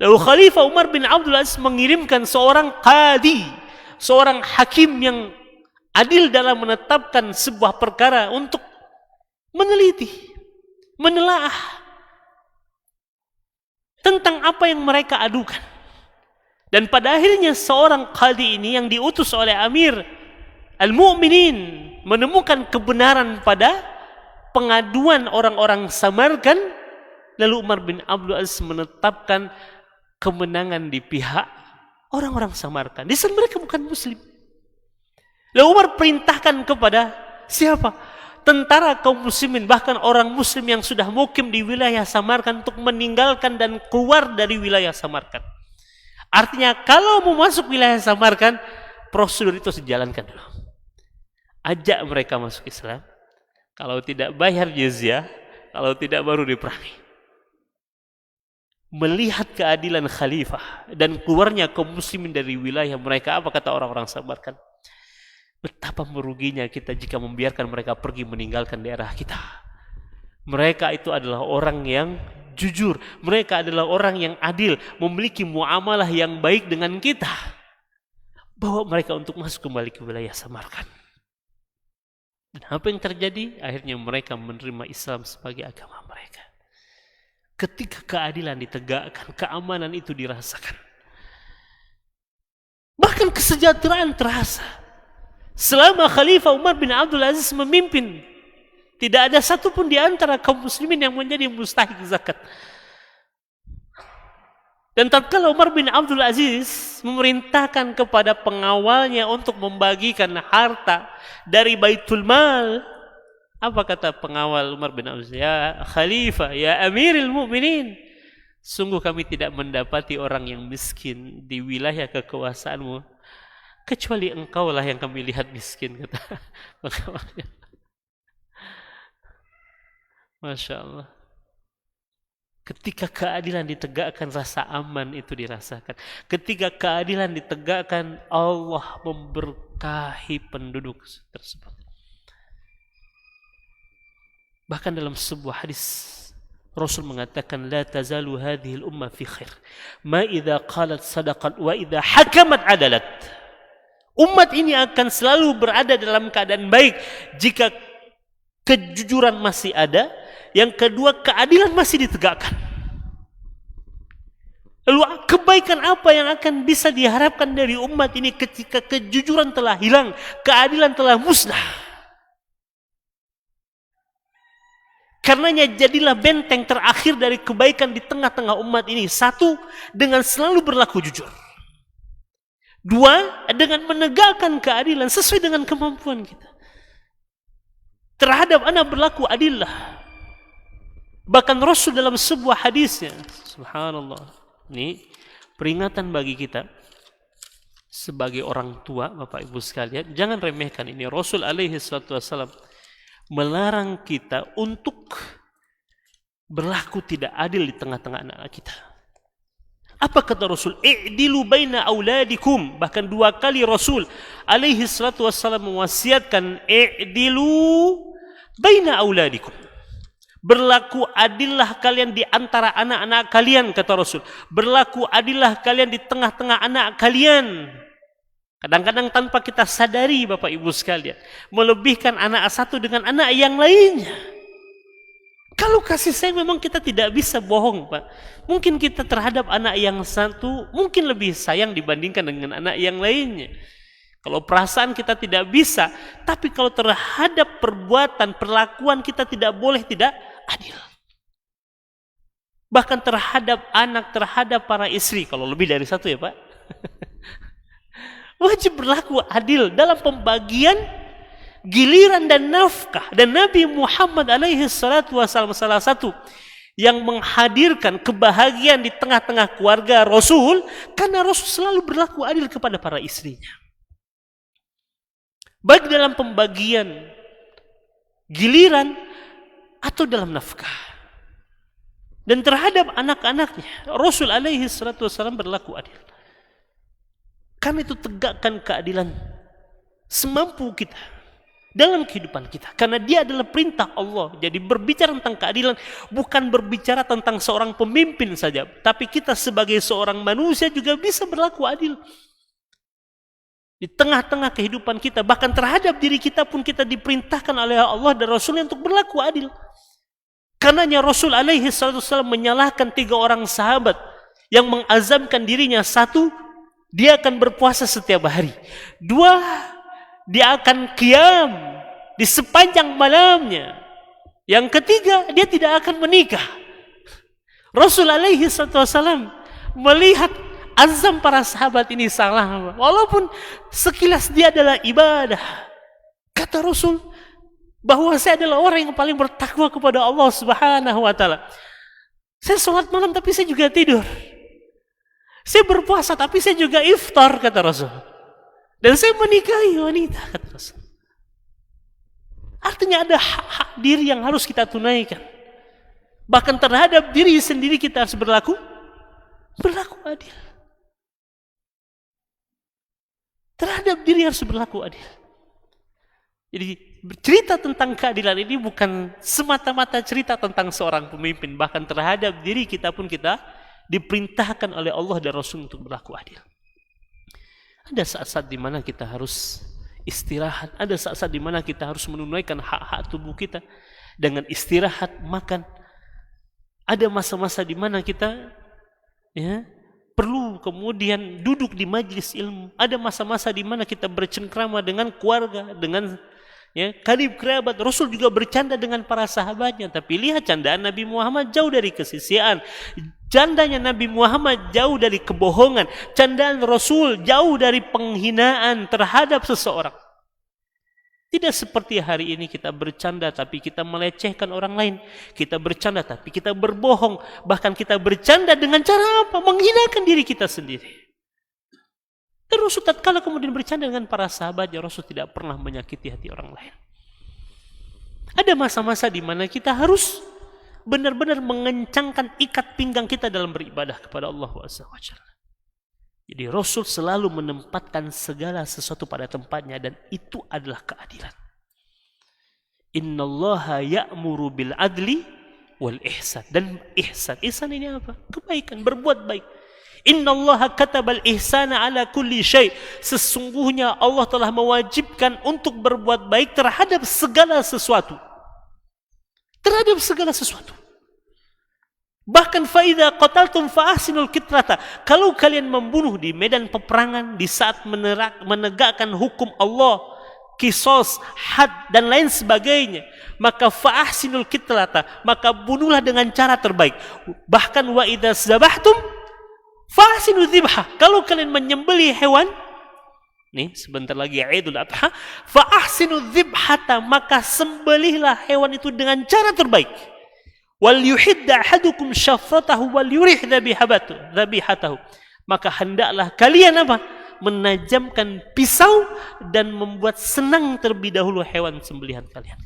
Lalu Khalifah Umar bin Abdul Aziz mengirimkan seorang qadi, seorang hakim yang adil dalam menetapkan sebuah perkara, untuk meneliti, menelaah tentang apa yang mereka adukan. Dan pada akhirnya seorang qadi ini yang diutus oleh Amir Al-Mu'minin menemukan kebenaran pada pengaduan orang-orang Samarkand. Lalu Umar bin Abdul Aziz menetapkan kemenangan di pihak orang-orang Samarkand. Di sana mereka bukan muslim. Lalu Umar perintahkan kepada siapa? Tentara kaum muslimin, bahkan orang muslim yang sudah mukim di wilayah Samarkand, untuk meninggalkan dan keluar dari wilayah Samarkand. Artinya kalau mau masuk wilayah Samarkand, prosedur itu harus dijalankan dulu. Ajak mereka masuk Islam. Kalau tidak, bayar jizyah. Kalau tidak, baru diperangi. Melihat keadilan khalifah dan keluarnya kaum muslimin dari wilayah mereka, apa kata orang-orang Samarkand? Betapa meruginya kita jika membiarkan mereka pergi meninggalkan daerah kita. Mereka itu adalah orang yang jujur, mereka adalah orang yang adil, memiliki muamalah yang baik dengan kita. Bawa mereka untuk masuk kembali ke wilayah Samarkand. Dan apa yang terjadi? Akhirnya mereka menerima Islam sebagai agama mereka. Ketika keadilan ditegakkan, keamanan itu dirasakan. Bahkan kesejahteraan terasa. Selama Khalifah Umar bin Abdul Aziz memimpin, tidak ada satupun di antara kaum muslimin yang menjadi mustahik zakat. Dan tatkala Umar bin Abdul Aziz memerintahkan kepada pengawalnya untuk membagikan harta dari Baitul Mal, apa kata pengawal Umar bin Abdul Aziz? Ya Khalifah, ya Amirul Mu'minin, sungguh kami tidak mendapati orang yang miskin di wilayah kekuasaanmu, kecuali engkaulah yang kami lihat miskin, kata pengawalnya. Masya Allah. Ketika keadilan ditegakkan, rasa aman itu dirasakan. Ketika keadilan ditegakkan, Allah memberkahi penduduk tersebut. Bahkan dalam sebuah hadis, Rasul mengatakan, la tazalu hadhihi al-ummah fi khair ma idza qalat sadaqat wa idza hakamat adalat. Umat ini akan selalu berada dalam keadaan baik jika kejujuran masih ada. Yang kedua, keadilan masih ditegakkan. kebaikan apa yang akan bisa diharapkan dari umat ini ketika kejujuran telah hilang, keadilan telah musnah? Karenanya jadilah benteng terakhir dari kebaikan di tengah-tengah umat ini. Satu, dengan selalu berlaku jujur. Dua, dengan menegakkan keadilan sesuai dengan kemampuan kita. Terhadap anak berlaku adillah. Bahkan Rasul dalam sebuah hadisnya, subhanallah, ini peringatan bagi kita sebagai orang tua, Bapak Ibu sekalian, jangan remehkan ini. Rasul alaihi salatu wassalam melarang kita untuk berlaku tidak adil di tengah-tengah anak kita. Apa kata Rasul? I'dilu baina auladikum. Bahkan 2 kali Rasul alaihi salatu wassalam mewasiatkan i'dilu baina auladikum. Berlaku adillah kalian di antara anak-anak kalian, kata Rasul. Berlaku adillah kalian di tengah-tengah anak kalian. Kadang-kadang tanpa kita sadari, Bapak Ibu sekalian, melebihkan anak satu dengan anak yang lainnya. Kalau kasih sayang memang kita tidak bisa bohong, Pak. Mungkin kita terhadap anak yang satu mungkin lebih sayang dibandingkan dengan anak yang lainnya. Kalau perasaan kita tidak bisa, tapi kalau terhadap perbuatan, perlakuan kita tidak boleh tidak adil. Bahkan terhadap anak, terhadap para istri, kalau lebih dari satu ya Pak, wajib berlaku adil dalam pembagian giliran dan nafkah. Dan Nabi Muhammad alaihi salatu wassalam salah satu yang menghadirkan kebahagiaan di tengah-tengah keluarga Rasul, karena Rasul selalu berlaku adil kepada para istrinya. Baik dalam pembagian giliran atau dalam nafkah. Dan terhadap anak-anaknya, Rasul alaihi salatu wassalam berlaku adil. Kami itu tegakkan keadilan semampu kita dalam kehidupan kita. Karena dia adalah perintah Allah. Jadi berbicara tentang keadilan bukan berbicara tentang seorang pemimpin saja. Tapi kita sebagai seorang manusia juga bisa berlaku adil. Di tengah-tengah kehidupan kita, bahkan terhadap diri kita pun kita diperintahkan oleh Allah dan Rasulnya untuk berlaku adil. Karenanya Rasul alaihi salatu wassalam menyalahkan 3 orang sahabat yang mengazamkan dirinya. 1, dia akan berpuasa setiap hari. 2, dia akan qiyam di sepanjang malamnya. Yang 3, dia tidak akan menikah. Rasul alaihi salatu wassalam melihat azam para sahabat ini salah, walaupun sekilas dia adalah ibadah. Kata Rasul bahwa saya adalah orang yang paling bertakwa kepada Allah Subhanahu wa taala. Saya sholat malam tapi saya juga tidur. Saya berpuasa tapi saya juga iftar, kata Rasul. Dan saya menikahi wanita, kata Rasul. Artinya ada hak-hak diri yang harus kita tunaikan. Bahkan terhadap diri sendiri kita harus berlaku adil. Terhadap diri harus berlaku adil. Jadi cerita tentang keadilan ini bukan semata-mata cerita tentang seorang pemimpin. Bahkan terhadap diri kita pun kita diperintahkan oleh Allah dan Rasul untuk berlaku adil. Ada saat-saat di mana kita harus istirahat. Ada saat-saat di mana kita harus menunaikan hak-hak tubuh kita dengan istirahat, makan. Ada masa-masa di mana kita perlu kemudian duduk di majlis ilmu. Ada masa-masa di mana kita bercengkrama dengan keluarga, dengan karib kerabat. Rasul juga bercanda dengan para sahabatnya. Tapi lihat candaan Nabi Muhammad jauh dari kesisiaan. Candanya Nabi Muhammad jauh dari kebohongan. Candaan Rasul jauh dari penghinaan terhadap seseorang. Tidak seperti hari ini kita bercanda tapi kita melecehkan orang lain. Kita bercanda tapi kita berbohong. Bahkan kita bercanda dengan cara apa? Menghinakan diri kita sendiri. Dan Rasul tatkala kemudian bercanda dengan para sahabatnya, Rasul tidak pernah menyakiti hati orang lain. Ada masa-masa di mana kita harus benar-benar mengencangkan ikat pinggang kita dalam beribadah kepada Allah SWT. Jadi Rasul selalu menempatkan segala sesuatu pada tempatnya, dan itu adalah keadilan. Innallaha ya'muru bil adli wal ihsan. Dan ihsan ini apa? Kebaikan, berbuat baik. Innallaha katabal ihsana ala kulli syai. Sesungguhnya Allah telah mewajibkan untuk berbuat baik terhadap segala sesuatu. Terhadap segala sesuatu. Bahkan faida qataltum fa ahsinul qitlata. Kalau kalian membunuh di medan peperangan, di saat menegakkan hukum Allah, kisos, had dan lain sebagainya, maka fa ahsinul qitlata, maka bunuhlah dengan cara terbaik. Bahkan wa idza zabahtum fa ahsinul dzibha. Kalau kalian menyembelih hewan, nih sebentar lagi Idul Adha, fa ahsinul dzibhata, maka sembelihlah hewan itu dengan cara terbaik. Wal yuhidda ahadukum syafratahu wal yurih dzabihatahu. Maka hendaklah kalian apa? Menajamkan pisau dan membuat senang terlebih dahulu hewan sembelihan kalian.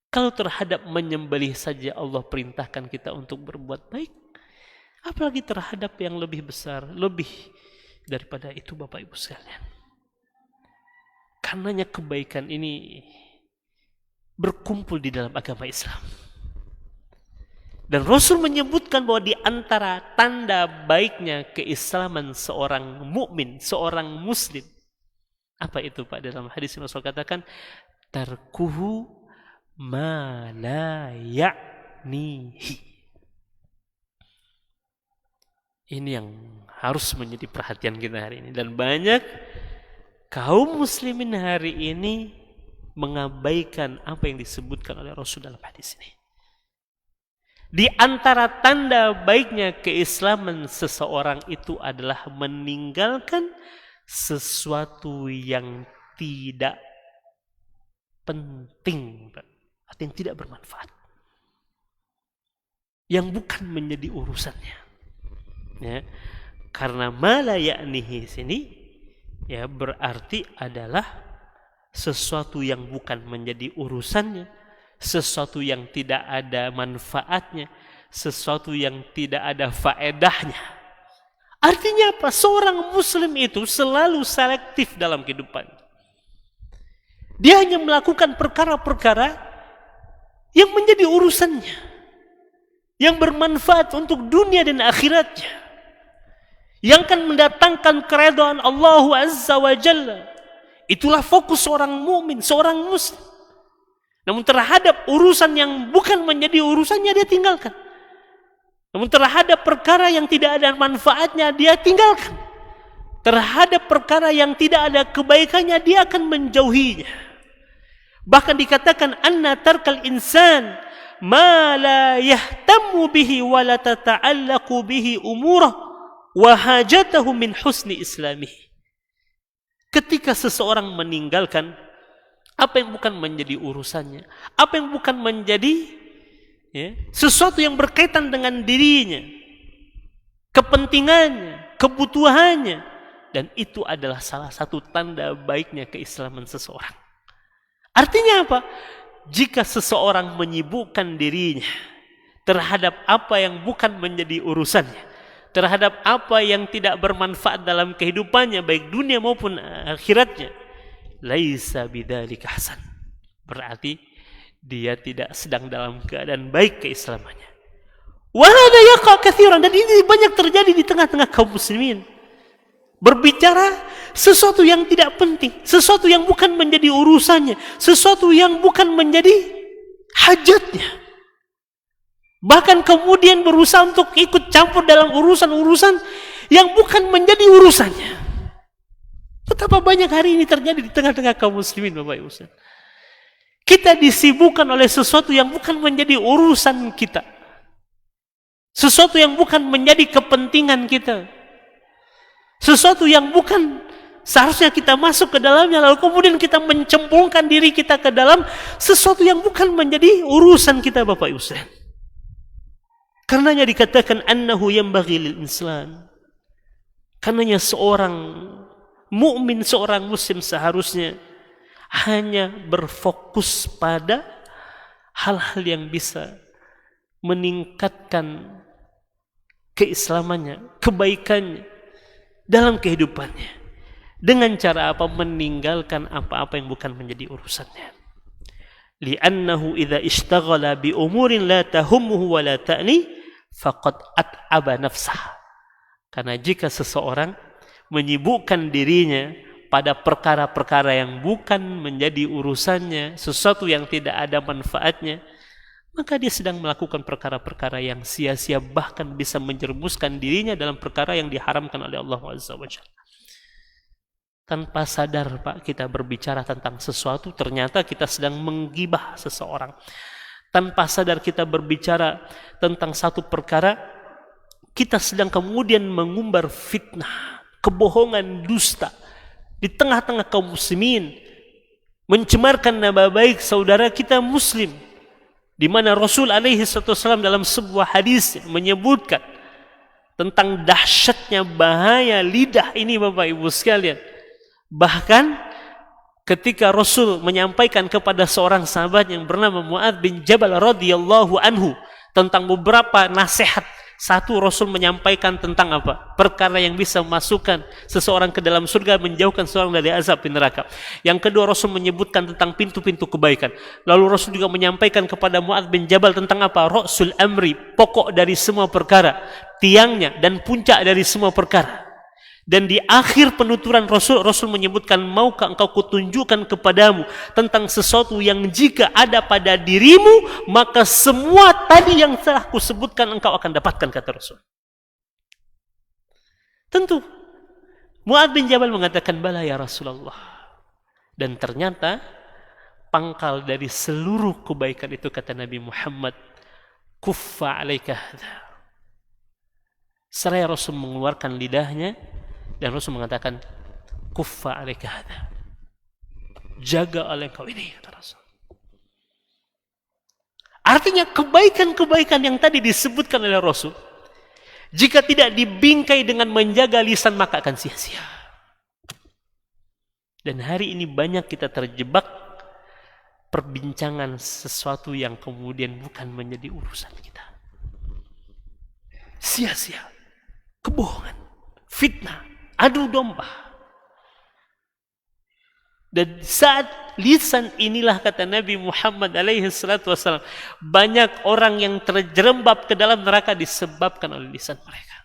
Kalau terhadap menyembelih saja Allah perintahkan kita untuk berbuat baik, apalagi terhadap yang lebih besar, lebih daripada itu Bapak Ibu sekalian. Karenanya kebaikan ini berkumpul di dalam agama Islam. Dan Rasul menyebutkan bahwa di antara tanda baiknya keislaman seorang mukmin, seorang muslim, apa itu Pak? Dalam hadis Rasul katakan, tarkuhu ma la ya'nihi. Ini yang harus menjadi perhatian kita hari ini. Dan banyak kaum muslimin hari ini mengabaikan apa yang disebutkan oleh Rasul dalam hadis ini. Di antara tanda baiknya keislaman seseorang itu adalah meninggalkan sesuatu yang tidak penting atau yang tidak bermanfaat, yang bukan menjadi urusannya. Ya, karena mala ya'nihi sini ya berarti adalah sesuatu yang bukan menjadi urusannya, sesuatu yang tidak ada manfaatnya, sesuatu yang tidak ada faedahnya. Artinya apa? Seorang muslim itu selalu selektif dalam kehidupan. Dia hanya melakukan perkara-perkara yang menjadi urusannya, yang bermanfaat untuk dunia dan akhiratnya, yang akan mendatangkan keridhaan Allah Azza wa Jalla. Itulah fokus seorang mukmin, seorang muslim. Namun terhadap urusan yang bukan menjadi urusannya dia tinggalkan. Namun terhadap perkara yang tidak ada manfaatnya dia tinggalkan. Terhadap perkara yang tidak ada kebaikannya dia akan menjauhinya. Bahkan dikatakan anna tarkal insan ma la yahtammu bihi wa la tata'allaqu bihi umurah wa hajatahu min husni islamihi. Ketika seseorang meninggalkan apa yang bukan menjadi urusannya, apa yang bukan menjadi sesuatu yang berkaitan dengan dirinya, kepentingannya, kebutuhannya, dan itu adalah salah satu tanda baiknya keislaman seseorang. Artinya apa? Jika seseorang menyibukkan dirinya terhadap apa yang bukan menjadi urusannya, terhadap apa yang tidak bermanfaat dalam kehidupannya baik dunia maupun akhiratnya, laisa bidzalika hasan, berarti dia tidak sedang dalam keadaan baik keislamannya. Wa hadza yaqa katsiran, dan ini banyak terjadi di tengah-tengah kaum muslimin. Berbicara sesuatu yang tidak penting, sesuatu yang bukan menjadi urusannya, sesuatu yang bukan menjadi hajatnya. Bahkan kemudian berusaha untuk ikut campur dalam urusan-urusan yang bukan menjadi urusannya. Betapa banyak hari ini terjadi di tengah-tengah kaum muslimin, Bapak Ibu. Kita disibukkan oleh sesuatu yang bukan menjadi urusan kita. Sesuatu yang bukan menjadi kepentingan kita. Sesuatu yang bukan seharusnya kita masuk ke dalamnya, lalu kemudian kita mencemplungkan diri kita ke dalam sesuatu yang bukan menjadi urusan kita, Bapak Ibu. Karenanya dikatakan annahu yanbaghi lil insan. Karenanya seorang mukmin, seorang muslim seharusnya hanya berfokus pada hal-hal yang bisa meningkatkan keislamannya, kebaikannya dalam kehidupannya. Dengan cara apa? Meninggalkan apa-apa yang bukan menjadi urusannya. Li'annahu idza ishtaghala bi umurin la tahummuhu wa la ta'ni faqad at'aba nafsah. Karena jika seseorang menyibukkan dirinya pada perkara-perkara yang bukan menjadi urusannya, sesuatu yang tidak ada manfaatnya, maka dia sedang melakukan perkara-perkara yang sia-sia, bahkan bisa menjerumuskan dirinya dalam perkara yang diharamkan oleh Allah Azza wa Jalla. Tanpa sadar, Pak, kita berbicara tentang sesuatu, ternyata kita sedang menggibah seseorang. Tanpa sadar kita berbicara tentang satu perkara, kita sedang kemudian mengumbar fitnah, kebohongan, dusta di tengah-tengah kaum muslimin, mencemarkan nama baik saudara kita muslim, di mana Rasul alaihi wasallam dalam sebuah hadis menyebutkan tentang dahsyatnya bahaya lidah ini, Bapak Ibu sekalian. Bahkan ketika Rasul menyampaikan kepada seorang sahabat yang bernama Mu'adz bin Jabal radhiyallahu anhu tentang beberapa nasihat. Satu, Rasul menyampaikan tentang apa? Perkara yang bisa memasukkan seseorang ke dalam surga, menjauhkan seseorang dari azab di neraka. Yang kedua, Rasul menyebutkan tentang pintu-pintu kebaikan. Lalu Rasul juga menyampaikan kepada Mu'adz bin Jabal tentang apa? Ra'sul amri, pokok dari semua perkara, tiangnya dan puncak dari semua perkara. Dan di akhir penuturan Rasul menyebutkan, maukah engkau kutunjukkan kepadamu tentang sesuatu yang jika ada pada dirimu, maka semua tadi yang telah kusebutkan engkau akan dapatkan, kata Rasul. Tentu Mu'adz bin Jabal mengatakan, bala ya Rasulullah. Dan ternyata pangkal dari seluruh kebaikan itu, kata Nabi Muhammad, kuffa alaika hadza. Seraya Rasul mengeluarkan lidahnya, dan Rasul mengatakan, kuffa alaika hadza, jaga oleh engkau ini, kata Rasul. Artinya kebaikan-kebaikan yang tadi disebutkan oleh Rasul, jika tidak dibingkai dengan menjaga lisan, maka akan sia-sia. Dan hari ini banyak kita terjebak perbincangan sesuatu yang kemudian bukan menjadi urusan kita. Sia-sia, kebohongan, fitnah, adu domba. Dan saat lisan inilah, kata Nabi Muhammad alaihi salatu wasallam, banyak orang yang terjerembab ke dalam neraka disebabkan oleh lisan mereka.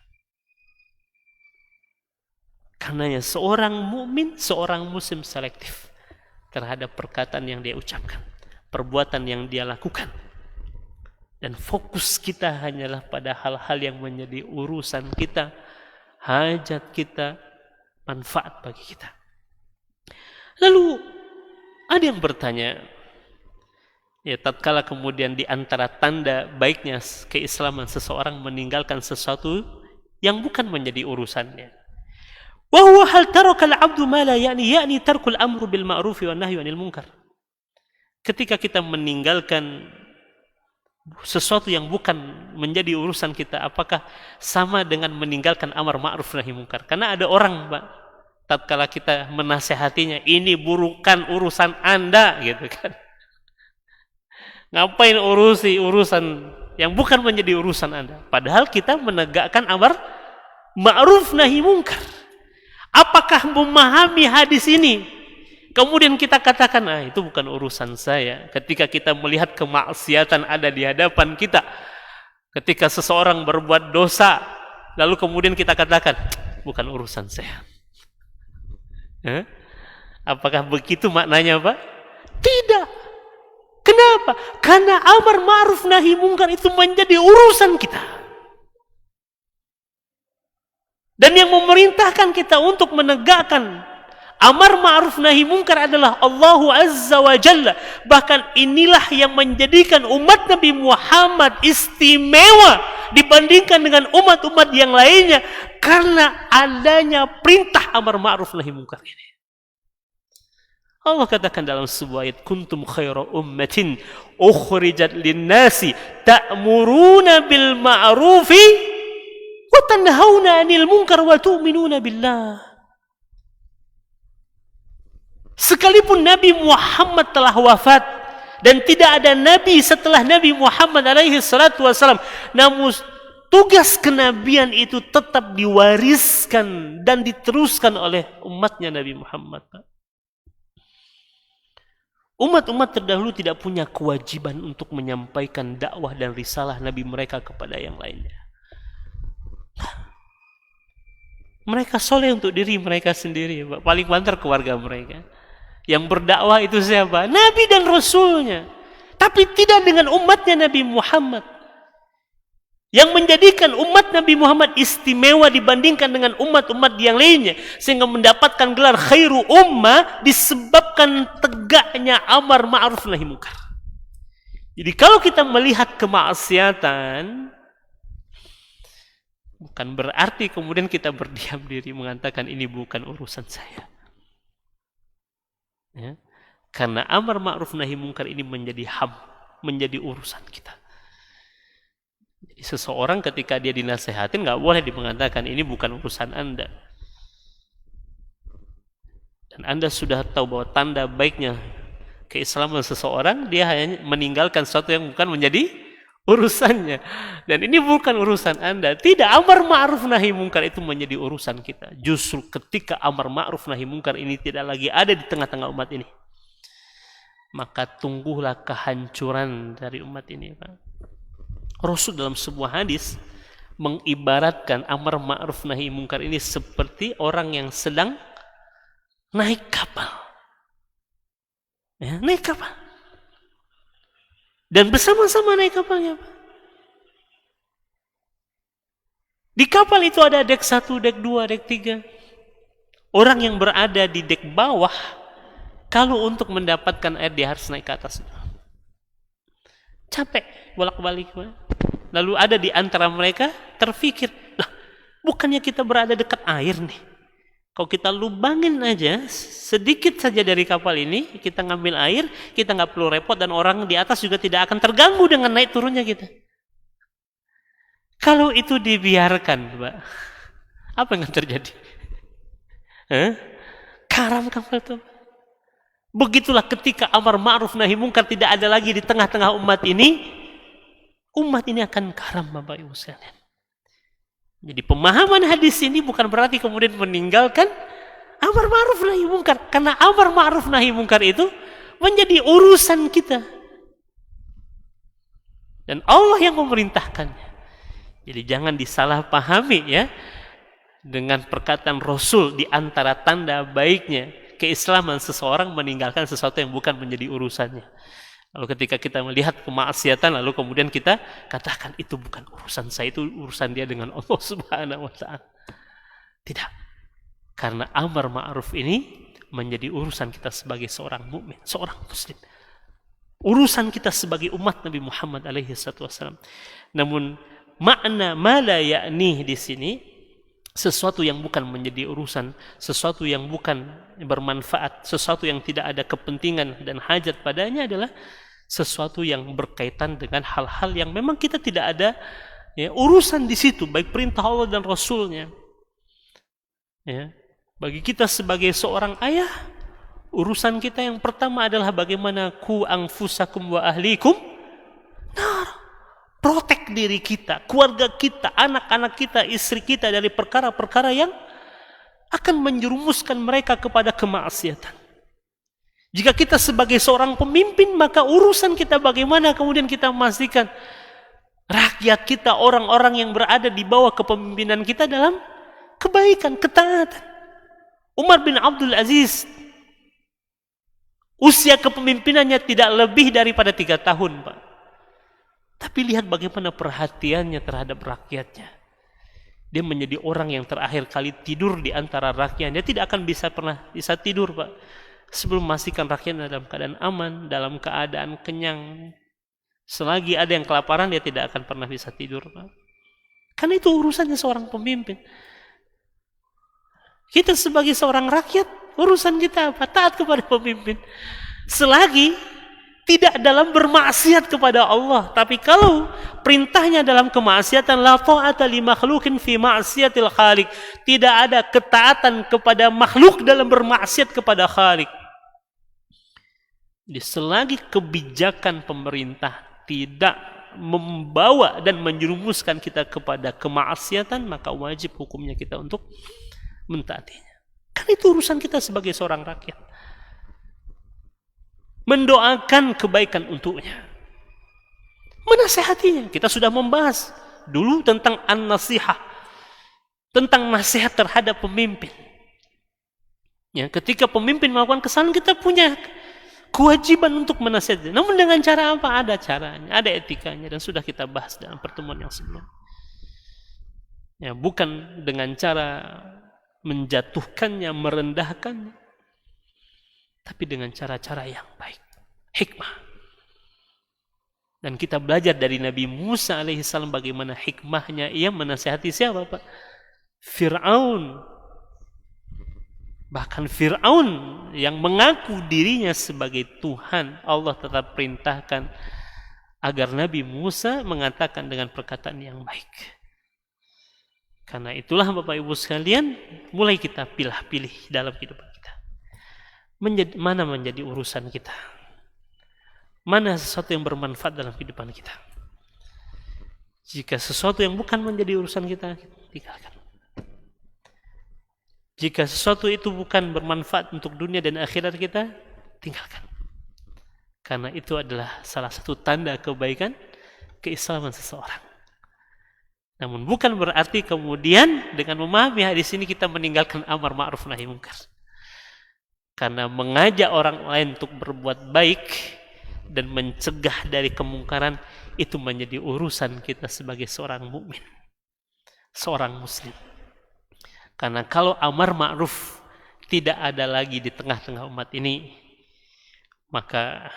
Karenanya seorang mukmin, seorang muslim selektif terhadap perkataan yang dia ucapkan, perbuatan yang dia lakukan. Dan fokus kita hanyalah pada hal-hal yang menjadi urusan kita, hajat kita, manfaat bagi kita. Lalu ada yang bertanya, ya, tatkala kemudian di antara tanda baiknya keislaman seseorang meninggalkan sesuatu yang bukan menjadi urusannya. Wa huwa hal taraka al-'abdu ma la ya'ni tarkul amru bil ma'ruf wa nahyu 'anil munkar. Ketika kita meninggalkan sesuatu yang bukan menjadi urusan kita, apakah sama dengan meninggalkan amar ma'ruf nahi munkar? Karena ada orang, Pak, tatkala kita menasehatinya, ini bukan urusan Anda, gitu kan. Ngapain urusan yang bukan menjadi urusan Anda? Padahal kita menegakkan amar ma'ruf nahi munkar. Apakah memahami hadis ini? Kemudian kita katakan, itu bukan urusan saya. Ketika kita melihat kemaksiatan ada di hadapan kita, ketika seseorang berbuat dosa, lalu kemudian kita katakan, bukan urusan saya. Apakah begitu maknanya, Pak? Tidak. Kenapa? Karena amar ma'ruf nahi munkar itu menjadi urusan kita. Dan yang memerintahkan kita untuk menegakkan amar ma'ruf nahi munkar adalah Allah Azza wa Jalla. Bahkan inilah yang menjadikan umat Nabi Muhammad istimewa dibandingkan dengan umat-umat yang lainnya, karena adanya perintah amar ma'ruf nahi munkar ini. Allah katakan dalam sebuah ayat, kuntum khaira ummatin ukhrijat lin-nasi ta'muruna bil ma'rufi wa tanhauna 'anil munkar wa tu'minuna billah. Sekalipun Nabi Muhammad telah wafat dan tidak ada nabi setelah Nabi Muhammad alaihi salatu wasallam, namun tugas kenabian itu tetap diwariskan dan diteruskan oleh umatnya Nabi Muhammad. Umat-umat terdahulu tidak punya kewajiban untuk menyampaikan dakwah dan risalah Nabi mereka kepada yang lainnya. Mereka soleh untuk diri mereka sendiri, paling banter keluarga mereka. Yang berdakwah itu siapa? Nabi dan Rasulnya. Tapi tidak dengan umatnya Nabi Muhammad. Yang menjadikan umat Nabi Muhammad istimewa dibandingkan dengan umat-umat yang lainnya, sehingga mendapatkan gelar khairu ummah disebabkan tegaknya amar ma'ruf nahi munkar. Jadi kalau kita melihat kemaksiatan, bukan berarti kemudian kita berdiam diri mengatakan ini bukan urusan saya. Ya. Karena amar ma'ruf nahi munkar ini menjadi urusan kita. Jadi seseorang ketika dia dinasehatin nggak boleh mengatakan ini bukan urusan Anda. Dan Anda sudah tahu bahwa tanda baiknya keislaman seseorang, dia hanya meninggalkan sesuatu yang bukan menjadi urusannya. Dan ini bukan urusan Anda. Tidak, amar ma'ruf nahi munkar itu menjadi urusan kita. Justru ketika amar ma'ruf nahi munkar ini tidak lagi ada di tengah-tengah umat ini, maka tunggulah kehancuran dari umat ini, Pak. Rasul dalam sebuah hadis mengibaratkan amar ma'ruf nahi munkar ini seperti orang yang sedang naik kapal. Ya, naik kapal. Dan bersama-sama naik kapalnya, Pak. Di kapal itu ada dek 1, dek 2, dek 3. Orang yang berada di dek bawah, kalau untuk mendapatkan air dia harus naik ke atas. Capek bolak-balik. Lalu ada di antara mereka terfikir, lah, bukannya kita berada dekat air nih. Kalau kita lubangin aja sedikit saja dari kapal ini, kita ngambil air, kita nggak perlu repot dan orang di atas juga tidak akan terganggu dengan naik turunnya kita. Kalau itu dibiarkan, Pak, apa yang akan terjadi? Karam kapal itu. Begitulah ketika amar ma'ruf nahi munkar tidak ada lagi di tengah-tengah umat ini akan karam, Bapak Ibu sekalian. Jadi pemahaman hadis ini bukan berarti kemudian meninggalkan amar ma'ruf nahi munkar, karena amar ma'ruf nahi munkar itu menjadi urusan kita. Dan Allah yang memerintahkannya. Jadi jangan disalahpahami ya dengan perkataan Rasul, di antara tanda baiknya keislaman seseorang meninggalkan sesuatu yang bukan menjadi urusannya. Lalu ketika kita melihat kemaksiatan, lalu kemudian kita katakan itu bukan urusan saya, itu urusan dia dengan Allah Subhanahu wa Ta'ala. Tidak. Karena amar ma'ruf ini menjadi urusan kita sebagai seorang mukmin, seorang muslim. Urusan kita sebagai umat Nabi Muhammad alaihi wasallam. Namun makna mala yakni di sini sesuatu yang bukan menjadi urusan, sesuatu yang bukan bermanfaat, sesuatu yang tidak ada kepentingan dan hajat padanya adalah sesuatu yang berkaitan dengan hal-hal yang memang kita tidak ada ya, urusan di situ, baik perintah Allah dan Rasulnya. Ya, bagi kita sebagai seorang ayah, urusan kita yang pertama adalah bagaimana ku anfusakum wa ahlikum nar. Protek diri kita, keluarga kita, anak-anak kita, istri kita dari perkara-perkara yang akan menjerumuskan mereka kepada kemaksiatan. Jika kita sebagai seorang pemimpin, maka urusan kita bagaimana kemudian kita memastikan rakyat kita, orang-orang yang berada di bawah kepemimpinan kita dalam kebaikan, ketaatan. Umar bin Abdul Aziz, usia kepemimpinannya tidak lebih daripada 3 tahun, Pak. Tapi lihat bagaimana perhatiannya terhadap rakyatnya. Dia menjadi orang yang terakhir kali tidur di antara rakyatnya. Dia tidak akan pernah bisa tidur, Pak, sebelum memastikan rakyatnya dalam keadaan aman, dalam keadaan kenyang. Selagi ada yang kelaparan, dia tidak akan pernah bisa tidur, Pak. Karena itu urusannya seorang pemimpin. Kita sebagai seorang rakyat, urusan kita apa? Taat kepada pemimpin. Selagi tidak dalam bermaksiat kepada Allah. Tapi kalau perintahnya dalam kemaksiatan, la ta'ata li makhlukin fi ma'siyatil khaliq, tidak ada ketaatan kepada makhluk dalam bermaksiat kepada Khaliq. Jadi selagi kebijakan pemerintah tidak membawa dan menjerumuskan kita kepada kemaksiatan, maka wajib hukumnya kita untuk mentaatinya. Kan itu urusan kita sebagai seorang rakyat. Mendoakan kebaikan untuknya, menasihatinya. Kita sudah membahas dulu tentang an-nasihah, tentang nasihat terhadap pemimpin. Ya, ketika pemimpin melakukan kesalahan, kita punya kewajiban untuk menasihati. Namun dengan cara apa? Ada caranya, ada etikanya, dan sudah kita bahas dalam pertemuan yang sebelumnya. Ya, bukan dengan cara menjatuhkannya, merendahkannya, tapi dengan cara-cara yang baik, hikmah. Dan kita belajar dari Nabi Musa alaihissalam bagaimana hikmahnya ia menasihati siapa, Pak? Fir'aun. Bahkan Fir'aun yang mengaku dirinya sebagai Tuhan, Allah tetap perintahkan agar Nabi Musa mengatakan dengan perkataan yang baik. Karena itulah Bapak Ibu sekalian, mulai kita pilih-pilih dalam kehidupan kita. Mana menjadi urusan kita? Mana sesuatu yang bermanfaat dalam kehidupan kita? Jika sesuatu yang bukan menjadi urusan kita, tinggalkan. Jika sesuatu itu bukan bermanfaat untuk dunia dan akhirat kita, tinggalkan. Karena itu adalah salah satu tanda kebaikan, keislaman seseorang. Namun bukan berarti kemudian dengan memahami hadis ini kita meninggalkan amar ma'ruf nahi munkar. Karena mengajak orang lain untuk berbuat baik dan mencegah dari kemungkaran itu menjadi urusan kita sebagai seorang mukmin, seorang muslim. Karena kalau amar ma'ruf tidak ada lagi di tengah-tengah umat ini, maka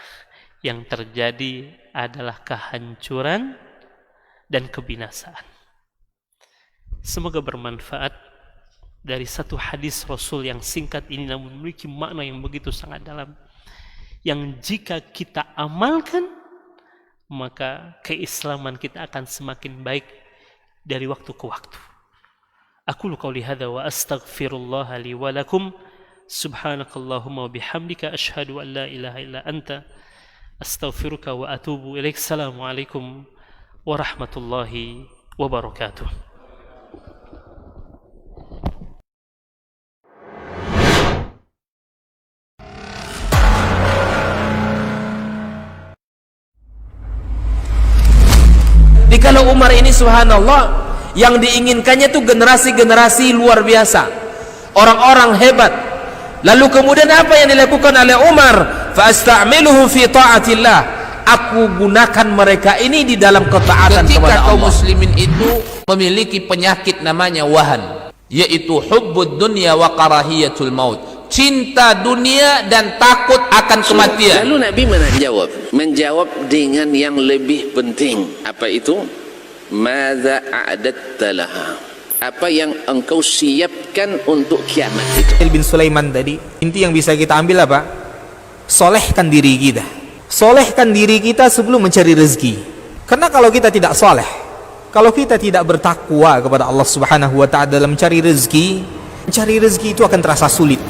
yang terjadi adalah kehancuran dan kebinasaan. Semoga bermanfaat dari satu hadis Rasul yang singkat ini namun memiliki makna yang begitu sangat dalam, yang jika kita amalkan maka keislaman kita akan semakin baik dari waktu ke waktu. Aqulu qouli hadza wa astaghfirullah li wa lakum. Subhanakallahumma wa bihamdika asyhadu an la ilaha illa anta astaghfiruka wa atubu ilaik. Assalamualaikum warahmatullahi wabarakatuh. Kalau Umar ini subhanallah, yang diinginkannya tuh generasi-generasi luar biasa, orang-orang hebat. Lalu kemudian apa yang dilakukan oleh Umar? Fa'asta'miluhu fi ta'atillah. Aku gunakan mereka ini di dalam ketaatan kepada Allah. Ketika kaum muslimin itu memiliki penyakit namanya wahan, yaitu hubbud dunya wa karahiyatul maut, cinta dunia dan takut akan kematian. Lalu Nabi menjawab dengan yang lebih penting. Apa itu? Madza a'datta laha? Apa yang engkau siapkan untuk kiamat itu? Bin Sulaiman tadi, inti yang bisa kita ambil apa? Solehkan diri kita. Solehkan diri kita sebelum mencari rezeki. Karena kalau kita tidak soleh, kalau kita tidak bertakwa kepada Allah Subhanahu wa ta'ala dalam mencari rezeki itu akan terasa sulit.